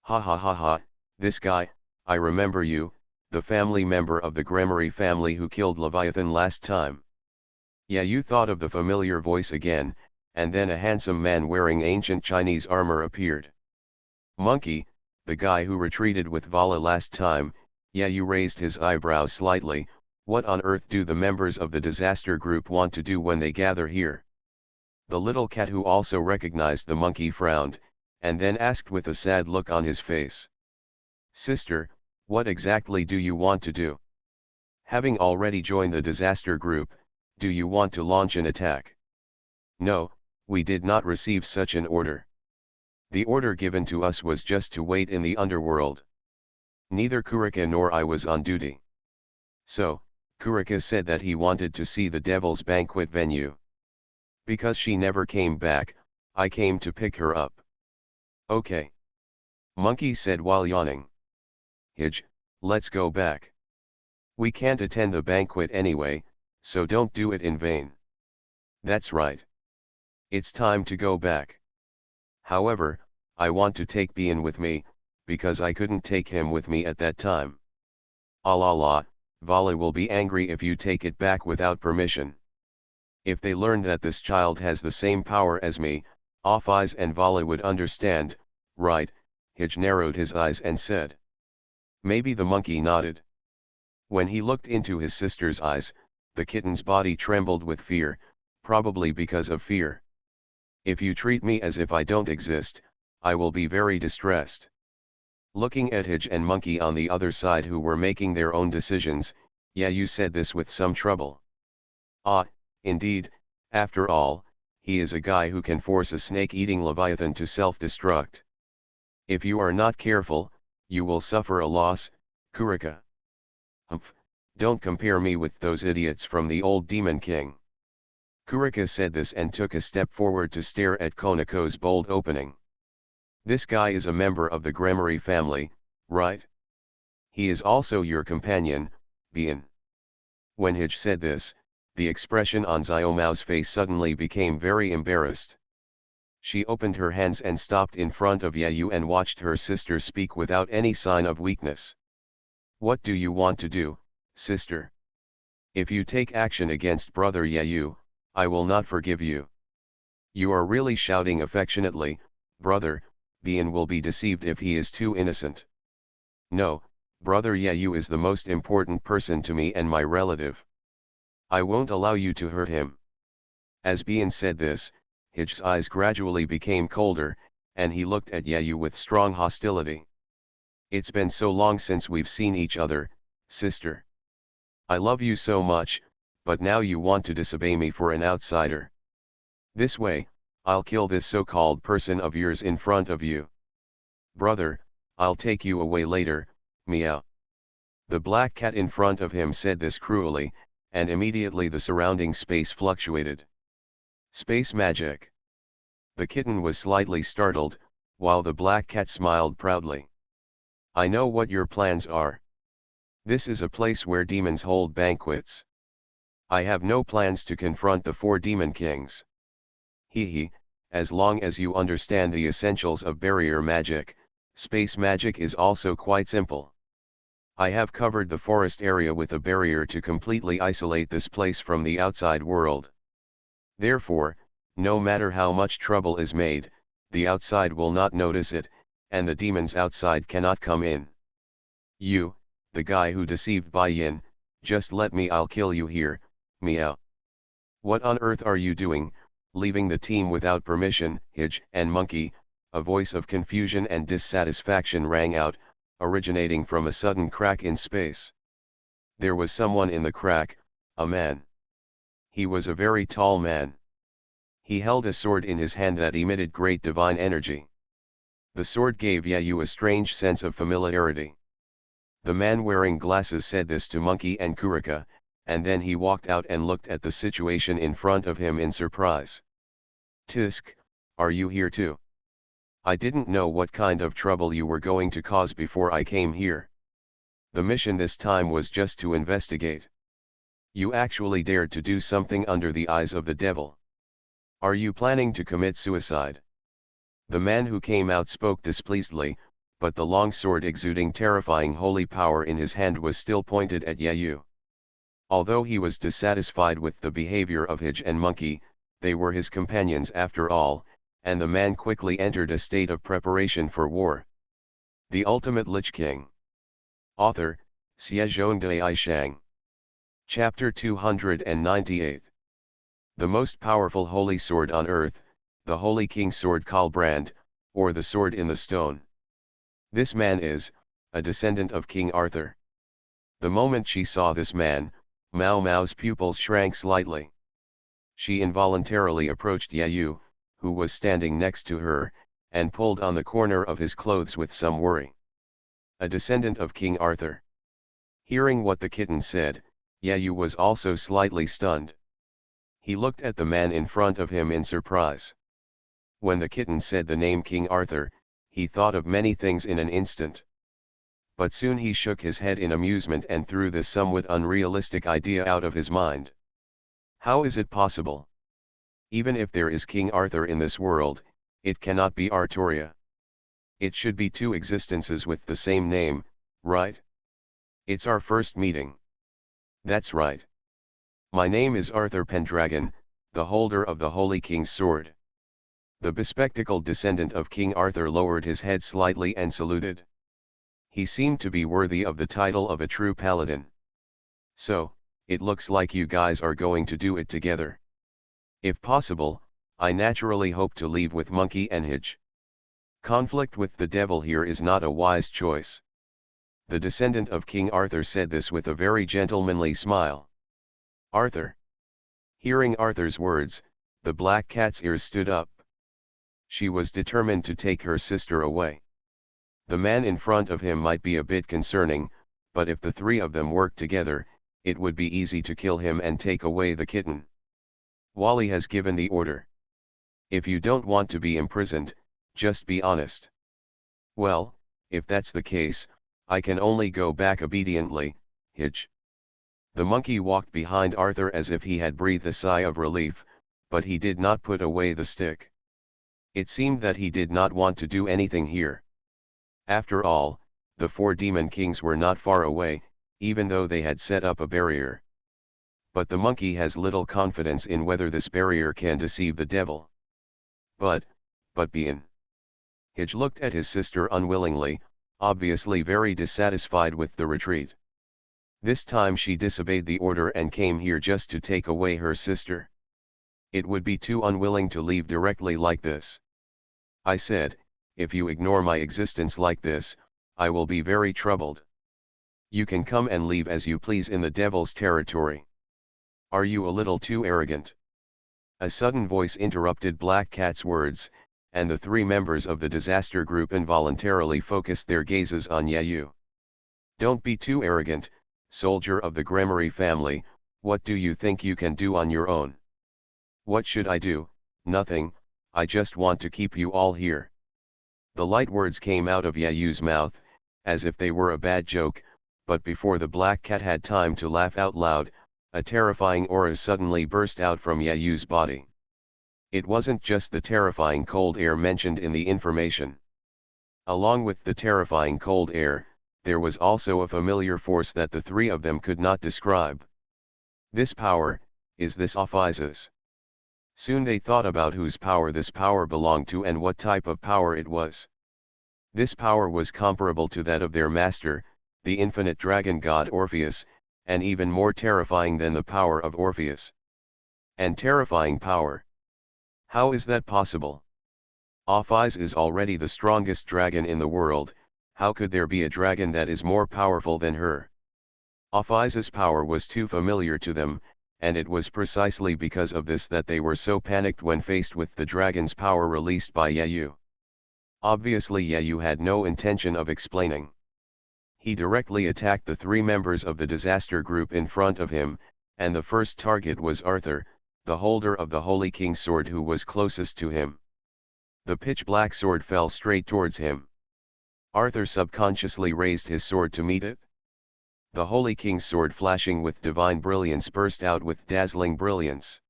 Ha ha ha ha, this guy, I remember you, the family member of the Gremory family who killed Leviathan last time. Yeah, you thought of the familiar voice again, and then a handsome man wearing ancient Chinese armor appeared. Monkey, the guy who retreated with Vala last time. Yeah, you raised his eyebrows slightly. What on earth do the members of the disaster group want to do when they gather here? The little cat, who also recognized the monkey, frowned, and then asked with a sad look on his face. Sister, what exactly do you want to do? Having already joined the disaster group, do you want to launch an attack? No, we did not receive such an order. The order given to us was just to wait in the underworld. Neither Kurika nor I was on duty. So, Kurika said that he wanted to see the devil's banquet venue. Because she never came back, I came to pick her up. Okay. Monkey said while yawning. Hij, let's go back. We can't attend the banquet anyway, so don't do it in vain. That's right. It's time to go back. However, I want to take Bien with me, because I couldn't take him with me at that time. Ah la la, Vala will be angry if you take it back without permission. If they learned that this child has the same power as me, Afaiz and Vala would understand, right? Hij narrowed his eyes and said. Maybe. The monkey nodded. When he looked into his sister's eyes, the kitten's body trembled with fear, probably because of fear. If you treat me as if I don't exist, I will be very distressed. Looking at Hij and Monkey on the other side, who were making their own decisions, yeah, you said this with some trouble. Ah, indeed, after all, he is a guy who can force a snake-eating Leviathan to self-destruct. If you are not careful, you will suffer a loss, Kurika. Humph, don't compare me with those idiots from the old Demon King. Kurika said this and took a step forward to stare at Konako's bold opening. This guy is a member of the Gremory family, right? He is also your companion, Bien. When Hij said this, the expression on Xiaomao's face suddenly became very embarrassed. She opened her hands and stopped in front of Yayu and watched her sister speak without any sign of weakness. What do you want to do, sister? If you take action against brother Yayu, I will not forgive you. You are really shouting affectionately, brother, Bien will be deceived if he is too innocent. No, brother Yayu is the most important person to me and my relative. I won't allow you to hurt him. As Bien said this, Hij's eyes gradually became colder, and he looked at Yayu with strong hostility. It's been so long since we've seen each other, sister. I love you so much, but now you want to disobey me for an outsider. This way, I'll kill this so-called person of yours in front of you. Brother, I'll take you away later, meow. The black cat in front of him said this cruelly, and immediately the surrounding space fluctuated. Space magic. The kitten was slightly startled, while the black cat smiled proudly. I know what your plans are. This is a place where demons hold banquets. I have no plans to confront the 4 demon kings. Hee, as long as you understand the essentials of barrier magic, space magic is also quite simple. I have covered the forest area with a barrier to completely isolate this place from the outside world. Therefore, no matter how much trouble is made, the outside will not notice it, and the demons outside cannot come in. You, the guy who deceived Bai Yin, just let me, I'll kill you here, meow. What on earth are you doing, leaving the team without permission? Hij and Monkey, a voice of confusion and dissatisfaction rang out, originating from a sudden crack in space. There was someone in the crack, a man. He was a very tall man. He held a sword in his hand that emitted great divine energy. The sword gave Yayu a strange sense of familiarity. The man wearing glasses said this to Monkey and Kurika, and then he walked out and looked at the situation in front of him in surprise. Tisk, are you here too? I didn't know what kind of trouble you were going to cause before I came here. The mission this time was just to investigate. You actually dared to do something under the eyes of the devil. Are you planning to commit suicide? The man who came out spoke displeasedly, but the long sword exuding terrifying holy power in his hand was still pointed at Yayu. Although he was dissatisfied with the behavior of Hij and Monkey, they were his companions after all, and the man quickly entered a state of preparation for war. The Ultimate Lich King. Author, Xiezhongdai Shang. Chapter 298. The most powerful holy sword on earth, the Holy King's Sword Kalbrand, or the Sword in the Stone. This man is, a descendant of King Arthur. The moment she saw this man, Mao Mao's pupils shrank slightly. She involuntarily approached Yayu, who was standing next to her, and pulled on the corner of his clothes with some worry. A descendant of King Arthur. Hearing what the kitten said, Yayu was also slightly stunned. He looked at the man in front of him in surprise. When the kitten said the name King Arthur, he thought of many things in an instant. But soon he shook his head in amusement and threw this somewhat unrealistic idea out of his mind. How is it possible? Even if there is King Arthur in this world, it cannot be Arturia. It should be 2 existences with the same name, right? It's our first meeting. That's right. My name is Arthur Pendragon, the holder of the Holy King's Sword. The bespectacled descendant of King Arthur lowered his head slightly and saluted. He seemed to be worthy of the title of a true paladin. So, it looks like you guys are going to do it together. If possible, I naturally hope to leave with Monkey and Hij. Conflict with the devil here is not a wise choice. The descendant of King Arthur said this with a very gentlemanly smile. Arthur. Hearing Arthur's words, the black cat's ears stood up. She was determined to take her sister away. The man in front of him might be a bit concerning, but if the 3 of them worked together, it would be easy to kill him and take away the kitten. Wally has given the order. If you don't want to be imprisoned, just be honest. Well, if that's the case, I can only go back obediently, Hij. The monkey walked behind Arthur as if he had breathed a sigh of relief, but he did not put away the stick. It seemed that he did not want to do anything here. After all, the 4 demon kings were not far away, even though they had set up a barrier. But the monkey has little confidence in whether this barrier can deceive the devil. But Bien. Hij looked at his sister unwillingly, obviously very dissatisfied with the retreat. This time she disobeyed the order and came here just to take away her sister. It would be too unwilling to leave directly like this. I said, if you ignore my existence like this, I will be very troubled. You can come and leave as you please in the devil's territory. Are you a little too arrogant? A sudden voice interrupted Black Cat's words, and the 3 members of the disaster group involuntarily focused their gazes on Yayu. Don't be too arrogant, soldier of the Gremory family. What do you think you can do on your own? What should I do? Nothing, I just want to keep you all here. The light words came out of Yayu's mouth, as if they were a bad joke, but before the Black Cat had time to laugh out loud, a terrifying aura suddenly burst out from Yayu's body. It wasn't just the terrifying cold air mentioned in the information. Along with the terrifying cold air, there was also a familiar force that the 3 of them could not describe. This power, is this Ophize's? Soon they thought about whose power this power belonged to and what type of power it was. This power was comparable to that of their master, the infinite dragon god Orpheus, and even more terrifying than the power of Orpheus. And terrifying power. How is that possible? Ophize is already the strongest dragon in the world, how could there be a dragon that is more powerful than her? Ophize's power was too familiar to them, and it was precisely because of this that they were so panicked when faced with the dragon's power released by Yayu. Obviously Yayu had no intention of explaining. He directly attacked the 3 members of the disaster group in front of him, and the first target was Arthur, the holder of the Holy King's sword, who was closest to him. The pitch-black sword fell straight towards him. Arthur subconsciously raised his sword to meet it. The Holy King's sword, flashing with divine brilliance, burst out with dazzling brilliance.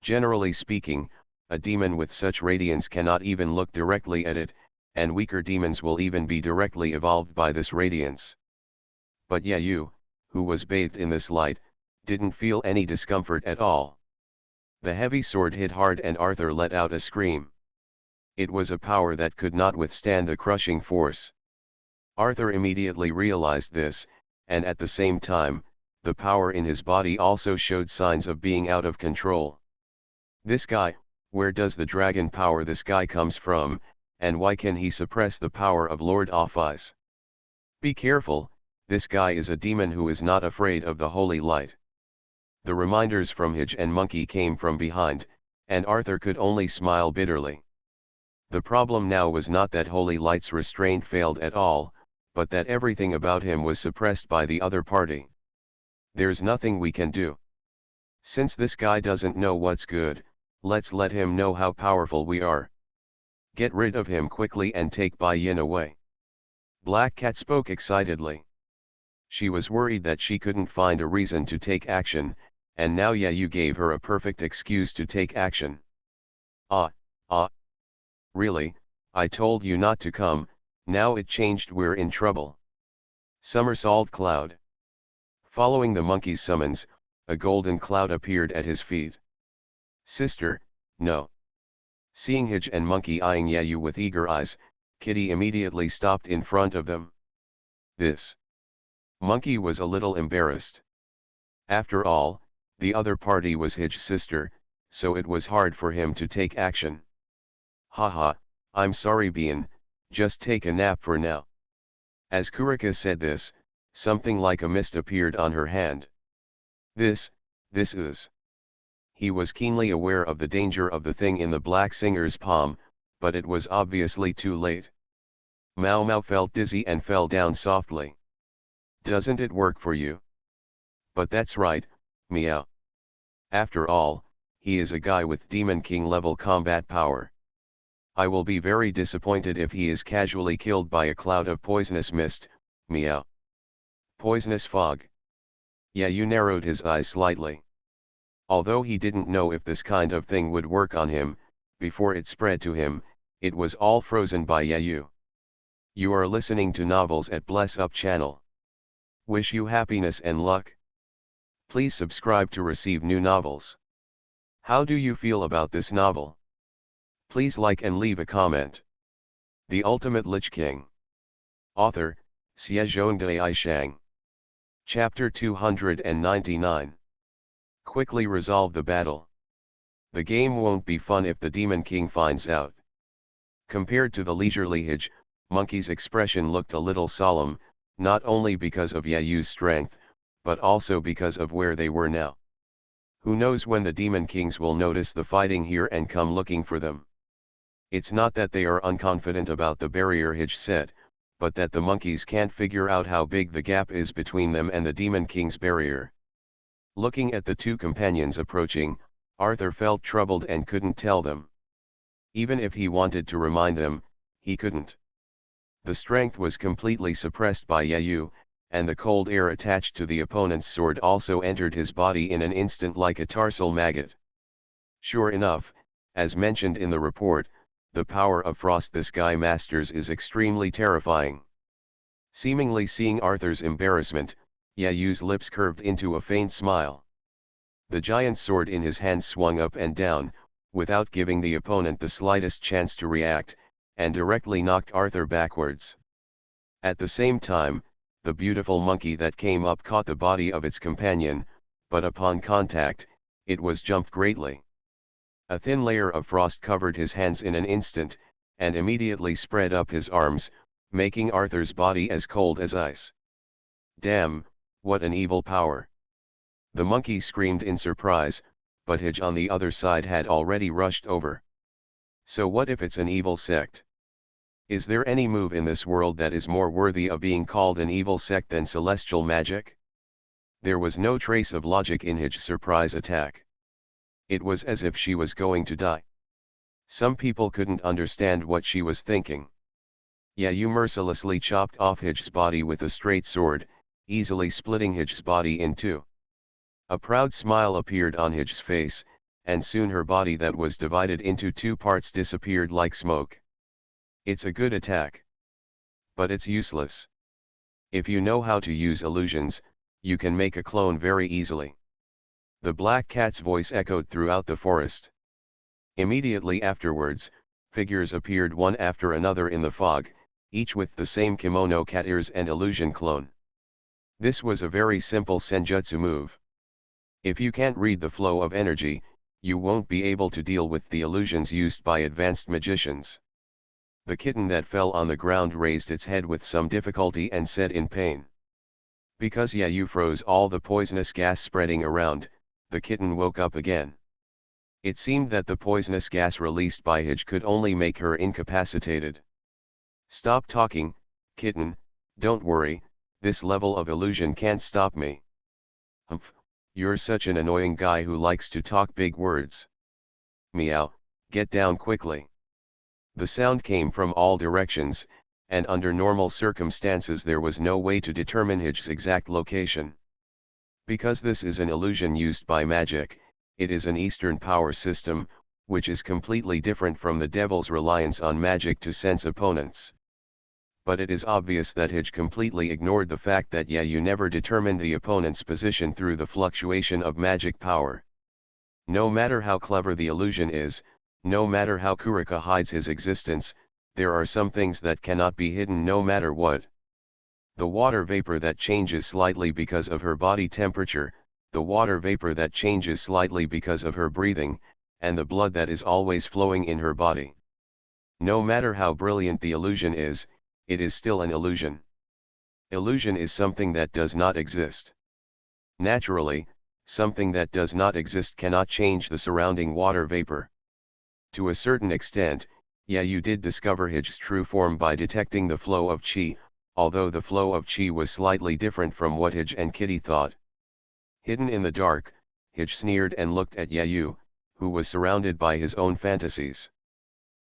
Generally speaking, a demon with such radiance cannot even look directly at it, and weaker demons will even be directly evolved by this radiance. But Yayu, who was bathed in this light, didn't feel any discomfort at all. The heavy sword hit hard and Arthur let out a scream. It was a power that could not withstand the crushing force. Arthur immediately realized this, and at the same time, the power in his body also showed signs of being out of control. This guy, where does the dragon power this guy comes from, and why can he suppress the power of Lord Ophize? Be careful, this guy is a demon who is not afraid of the holy light. The reminders from Hij and Monkey came from behind, and Arthur could only smile bitterly. The problem now was not that Holy Light's restraint failed at all, but that everything about him was suppressed by the other party. There's nothing we can do. Since this guy doesn't know what's good, let's let him know how powerful we are. Get rid of him quickly and take Bai Yin away. Black Cat spoke excitedly. She was worried that she couldn't find a reason to take action, and now Yayu gave her a perfect excuse to take action. Really, I told you not to come, now it changed, we're in trouble. Somersault cloud. Following the monkey's summons, a golden cloud appeared at his feet. Sister, no. Seeing Hij and Monkey eyeing Yayu with eager eyes, Kitty immediately stopped in front of them. This. Monkey was a little embarrassed. After all, the other party was Haj's sister, so it was hard for him to take action. Haha, I'm sorry Bien, just take a nap for now. As Kurika said this, something like a mist appeared on her hand. This is. He was keenly aware of the danger of the thing in the black singer's palm, but it was obviously too late. Mau Mau felt dizzy and fell down softly. Doesn't it work for you? But that's right, meow. After all, he is a guy with Demon King level combat power. I will be very disappointed if he is casually killed by a cloud of poisonous mist, meow. Poisonous fog. Yayu narrowed his eyes slightly. Although he didn't know if this kind of thing would work on him, before it spread to him, it was all frozen by Yayu. You are listening to novels at Bless Up channel. Wish you happiness and luck. Please subscribe to receive new novels. How do you feel about this novel? Please like and leave a comment. The Ultimate Lich King. Author, Xiezhongdai Shang. Chapter 299. Quickly resolve the battle. The game won't be fun if the Demon King finds out. Compared to the leisurely Hij, Monkey's expression looked a little solemn, not only because of Yayu's strength, but also because of where they were now. Who knows when the Demon Kings will notice the fighting here and come looking for them. It's not that they are unconfident about the barrier Hij set, but that the monkeys can't figure out how big the gap is between them and the Demon King's barrier. Looking at the two companions approaching, Arthur felt troubled and couldn't tell them. Even if he wanted to remind them, he couldn't. The strength was completely suppressed by Yayu, and the cold air attached to the opponent's sword also entered his body in an instant like a tarsal maggot. Sure enough, as mentioned in the report, the power of Frost the Sky Masters is extremely terrifying. Seemingly seeing Arthur's embarrassment, Yayu's lips curved into a faint smile. The giant sword in his hand swung up and down, without giving the opponent the slightest chance to react, and directly knocked Arthur backwards. At the same time, the beautiful monkey that came up caught the body of its companion, but upon contact, it was jumped greatly. A thin layer of frost covered his hands in an instant, and immediately spread up his arms, making Arthur's body as cold as ice. Damn, what an evil power! The monkey screamed in surprise, but Hij on the other side had already rushed over. So what if it's an evil sect? Is there any move in this world that is more worthy of being called an evil sect than celestial magic? There was no trace of logic in Haj's surprise attack. It was as if she was going to die. Some people couldn't understand what she was thinking. Yayu mercilessly chopped off Haj's body with a straight sword, easily splitting Haj's body in two. A proud smile appeared on Haj's face, and soon her body that was divided into two parts disappeared like smoke. It's a good attack. But it's useless. If you know how to use illusions, you can make a clone very easily. The black cat's voice echoed throughout the forest. Immediately afterwards, figures appeared one after another in the fog, each with the same kimono cat ears and illusion clone. This was a very simple senjutsu move. If you can't read the flow of energy, you won't be able to deal with the illusions used by advanced magicians. The kitten that fell on the ground raised its head with some difficulty and said in pain. Because Yayu froze all the poisonous gas spreading around, the kitten woke up again. It seemed that the poisonous gas released by Hij could only make her incapacitated. Stop talking, kitten, don't worry, this level of illusion can't stop me. Humph, you're such an annoying guy who likes to talk big words. Meow, get down quickly. The sound came from all directions, and under normal circumstances there was no way to determine Haj's exact location. Because this is an illusion used by magic, it is an Eastern power system, which is completely different from the devil's reliance on magic to sense opponents. But it is obvious that Hij completely ignored the fact that Yayu never determined the opponent's position through the fluctuation of magic power. No matter how clever the illusion is, no matter how Kurika hides his existence, there are some things that cannot be hidden no matter what. The water vapor that changes slightly because of her body temperature, the water vapor that changes slightly because of her breathing, and the blood that is always flowing in her body. No matter how brilliant the illusion is, it is still an illusion. Illusion is something that does not exist. Naturally, something that does not exist cannot change the surrounding water vapor. To a certain extent, Yayu did discover Haj's true form by detecting the flow of chi, although the flow of chi was slightly different from what Hij and Kitty thought. Hidden in the dark, Hij sneered and looked at Yayu, who was surrounded by his own fantasies.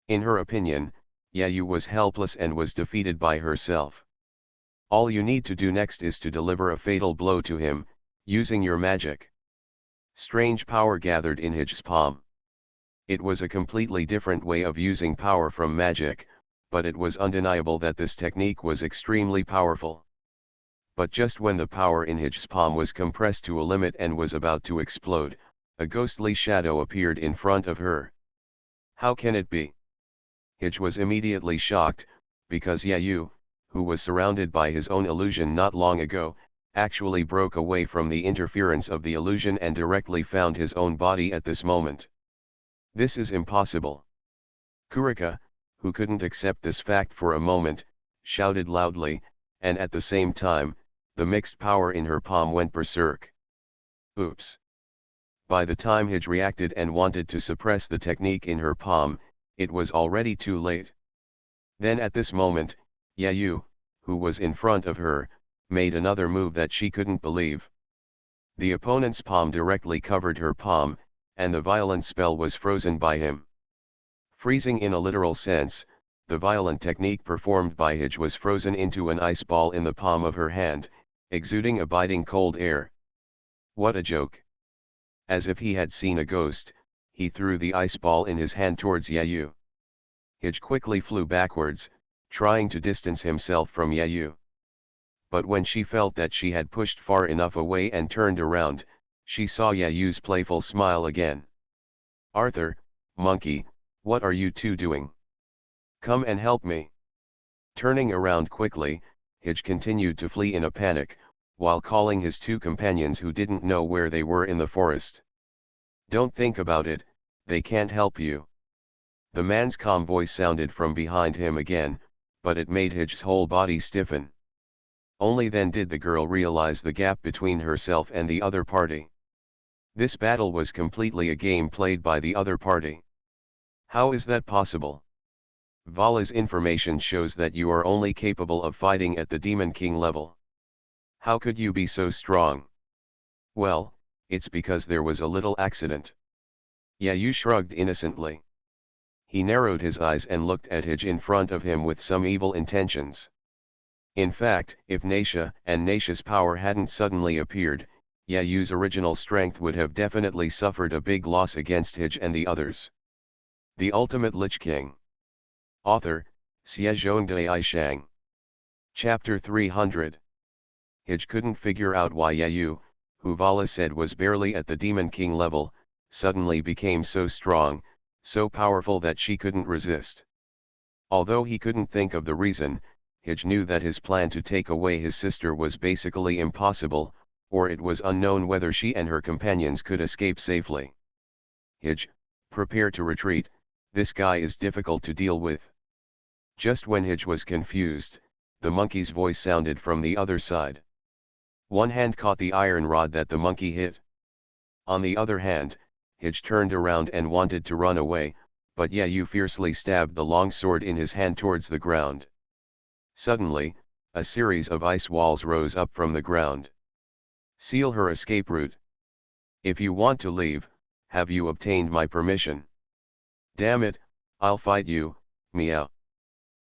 In her opinion, Yayu was helpless and was defeated by herself. All you need to do next is to deliver a fatal blow to him, using your magic. Strange power gathered in Hij's palm. It was a completely different way of using power from magic, but it was undeniable that this technique was extremely powerful. But just when the power in Hij's palm was compressed to a limit and was about to explode, a ghostly shadow appeared in front of her. How can it be? Hij was immediately shocked, because Yayu, who was surrounded by his own illusion not long ago, actually broke away from the interference of the illusion and directly found his own body at this moment. This is impossible. Kurika, who couldn't accept this fact for a moment, shouted loudly, and at the same time, the mixed power in her palm went berserk. Oops! By the time Hij reacted and wanted to suppress the technique in her palm, it was already too late. Then at this moment, Yayu, who was in front of her, made another move that she couldn't believe. The opponent's palm directly covered her palm, and the violent spell was frozen by him. Freezing in a literal sense, the violent technique performed by Hij was frozen into an ice ball in the palm of her hand, exuding a biting cold air. What a joke! As if he had seen a ghost, he threw the ice ball in his hand towards Yayu. Hij quickly flew backwards, trying to distance himself from Yayu. But when she felt that she had pushed far enough away and turned around, she saw Yayu's playful smile again. Arthur, monkey, what are you two doing? Come and help me. Turning around quickly, Hij continued to flee in a panic, while calling his two companions who didn't know where they were in the forest. Don't think about it, they can't help you. The man's calm voice sounded from behind him again, but it made Hij's whole body stiffen. Only then did the girl realize the gap between herself and the other party. This battle was completely a game played by the other party. How is that possible? Vala's information shows that you are only capable of fighting at the Demon King level. How could you be so strong? Well, it's because there was a little accident. Yayu shrugged innocently. He narrowed his eyes and looked at Hij in front of him with some evil intentions. In fact, if Naisha and Naisha's power hadn't suddenly appeared, Yayu's original strength would have definitely suffered a big loss against Hij and the others. The Ultimate Lich King. Author, Xiezhongdai Shang. Chapter 300. Hij couldn't figure out why Yayu, who Vala said was barely at the Demon King level, suddenly became so strong, so powerful that she couldn't resist. Although he couldn't think of the reason, Hij knew that his plan to take away his sister was basically impossible, or it was unknown whether she and her companions could escape safely. Hij, prepare to retreat, this guy is difficult to deal with. Just when Hij was confused, the monkey's voice sounded from the other side. One hand caught the iron rod that the monkey hit. On the other hand, Hij turned around and wanted to run away, but Yayu fiercely stabbed the long sword in his hand towards the ground. Suddenly, a series of ice walls rose up from the ground. Seal her escape route. If you want to leave, have you obtained my permission? Damn it, I'll fight you, meow.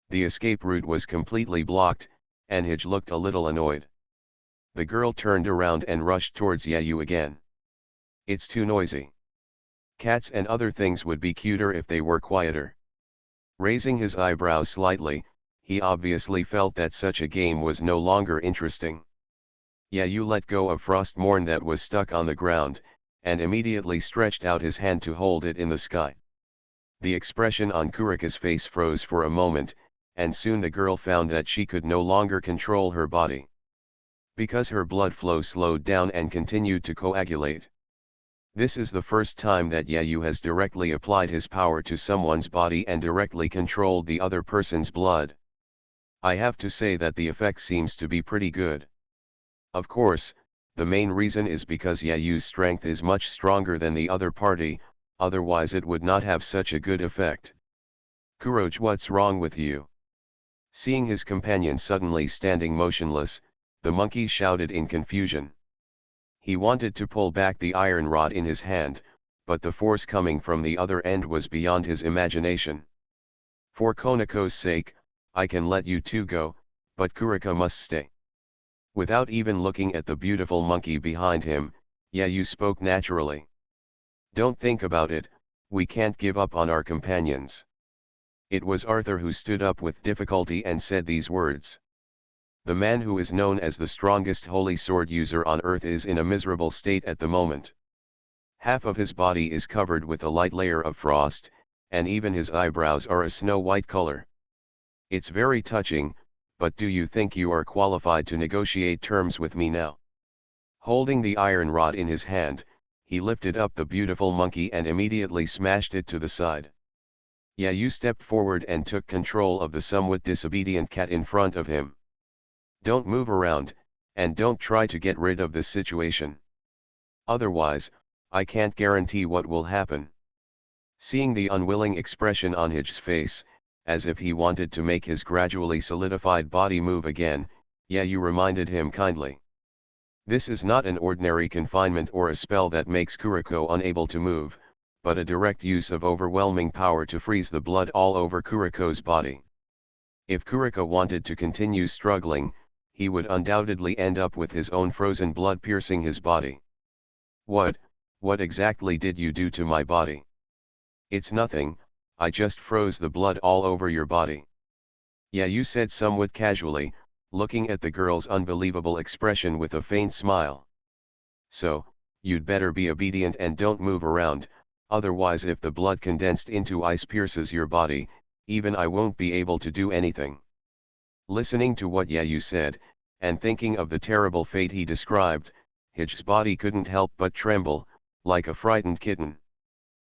The escape route was completely blocked, and Hij looked a little annoyed. The girl turned around and rushed towards Yayu again. It's too noisy. Cats and other things would be cuter if they were quieter. Raising his eyebrows slightly, he obviously felt that such a game was no longer interesting. Yayu let go of Frostmourne that was stuck on the ground, and immediately stretched out his hand to hold it in the sky. The expression on Kurika's face froze for a moment, and soon the girl found that she could no longer control her body. Because her blood flow slowed down and continued to coagulate. This is the first time that Yayu has directly applied his power to someone's body and directly controlled the other person's blood. I have to say that the effect seems to be pretty good. Of course, the main reason is because Yayu's strength is much stronger than the other party, otherwise it would not have such a good effect. Kuroge, what's wrong with you? Seeing his companion suddenly standing motionless, the monkey shouted in confusion. He wanted to pull back the iron rod in his hand, but the force coming from the other end was beyond his imagination. For Konako's sake, I can let you two go, but Kuriko must stay. Without even looking at the beautiful monkey behind him, Yayu spoke naturally. Don't think about it, we can't give up on our companions. It was Arthur who stood up with difficulty and said these words. The man who is known as the strongest holy sword user on earth is in a miserable state at the moment. Half of his body is covered with a light layer of frost, and even his eyebrows are a snow-white color. It's very touching, but do you think you are qualified to negotiate terms with me now? Holding the iron rod in his hand, he lifted up the beautiful monkey and immediately smashed it to the side. Yayu stepped forward and took control of the somewhat disobedient cat in front of him. Don't move around, and don't try to get rid of this situation. Otherwise, I can't guarantee what will happen. Seeing the unwilling expression on Hij's face, as if he wanted to make his gradually solidified body move again, Yayu reminded him kindly. This is not an ordinary confinement or a spell that makes Kuriko unable to move, but a direct use of overwhelming power to freeze the blood all over Kuriko's body. If Kuriko wanted to continue struggling, he would undoubtedly end up with his own frozen blood piercing his body. What exactly did you do to my body? It's nothing, I just froze the blood all over your body. Yayu said somewhat casually, looking at the girl's unbelievable expression with a faint smile. So, you'd better be obedient and don't move around, otherwise if the blood condensed into ice pierces your body, even I won't be able to do anything. Listening to what Yayu said, and thinking of the terrible fate he described, Hij's body couldn't help but tremble, like a frightened kitten.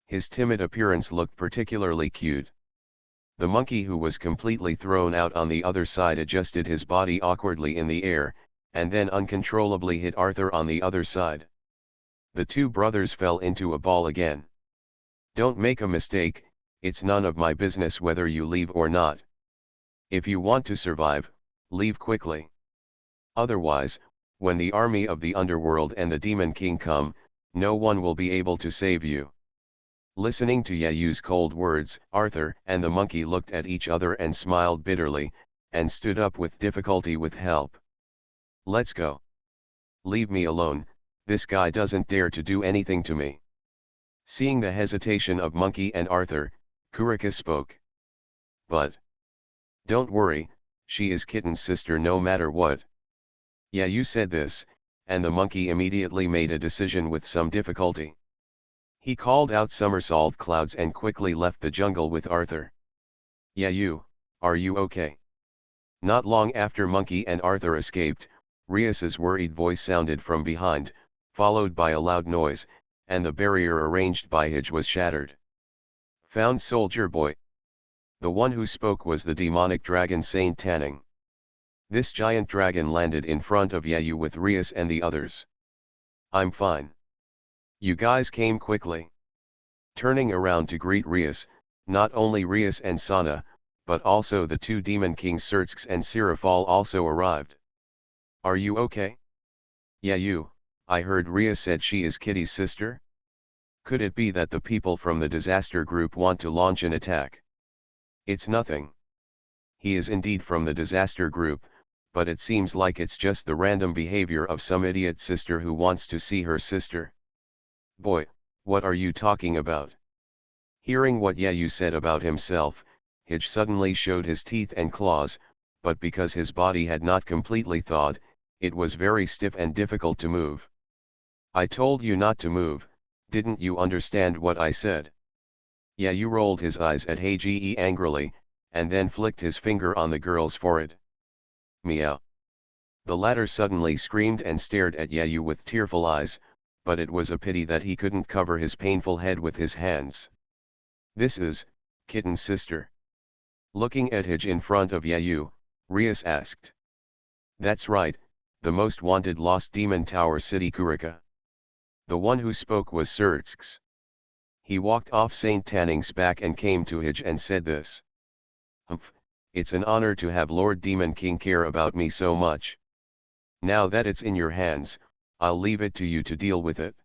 His timid appearance looked particularly cute. The monkey, who was completely thrown out on the other side, adjusted his body awkwardly in the air, and then uncontrollably hit Arthur on the other side. The two brothers fell into a ball again. Don't make a mistake, it's none of my business whether you leave or not. If you want to survive, leave quickly. Otherwise, when the army of the underworld and the Demon King come, no one will be able to save you. Listening to Yayu's cold words, Arthur and the monkey looked at each other and smiled bitterly, and stood up with difficulty with help. Let's go. Leave me alone, this guy doesn't dare to do anything to me. Seeing the hesitation of Monkey and Arthur, Kuriko spoke. But don't worry, she is Kitten's sister no matter what. Yayu said this, and the monkey immediately made a decision with some difficulty. He called out somersault clouds and quickly left the jungle with Arthur. Yayu, are you okay? Not long after Monkey and Arthur escaped, Rias's worried voice sounded from behind, followed by a loud noise, and the barrier arranged by Hij was shattered. Found Soldier Boy. The one who spoke was the demonic dragon Saint Tanning. This giant dragon landed in front of Yayu with Rias and the others. I'm fine. You guys came quickly. Turning around to greet Rias, not only Rias and Sana, but also the two Demon Kings Sertsk and Sirafal also arrived. Are you okay? Yayu, I heard Rias said she is Kitty's sister? Could it be that the people from the disaster group want to launch an attack? It's nothing. He is indeed from the disaster group, but it seems like it's just the random behavior of some idiot sister who wants to see her sister. Boy, what are you talking about? Hearing what Yayu said about himself, Hij suddenly showed his teeth and claws, but because his body had not completely thawed, it was very stiff and difficult to move. I told you not to move, didn't you understand what I said? Yayu rolled his eyes at Heiji angrily, and then flicked his finger on the girl's forehead. Meow. The latter suddenly screamed and stared at Yayu with tearful eyes, but it was a pity that he couldn't cover his painful head with his hands. This is Kitten's sister. Looking at Hij in front of Yayu, Rias asked. That's right, the most wanted Lost Demon Tower City Kuriko. The one who spoke was Sertsk. He walked off Saint Tanning's back and came to Hij and said this. Humph, it's an honor to have Lord Demon King care about me so much. Now that it's in your hands, I'll leave it to you to deal with it.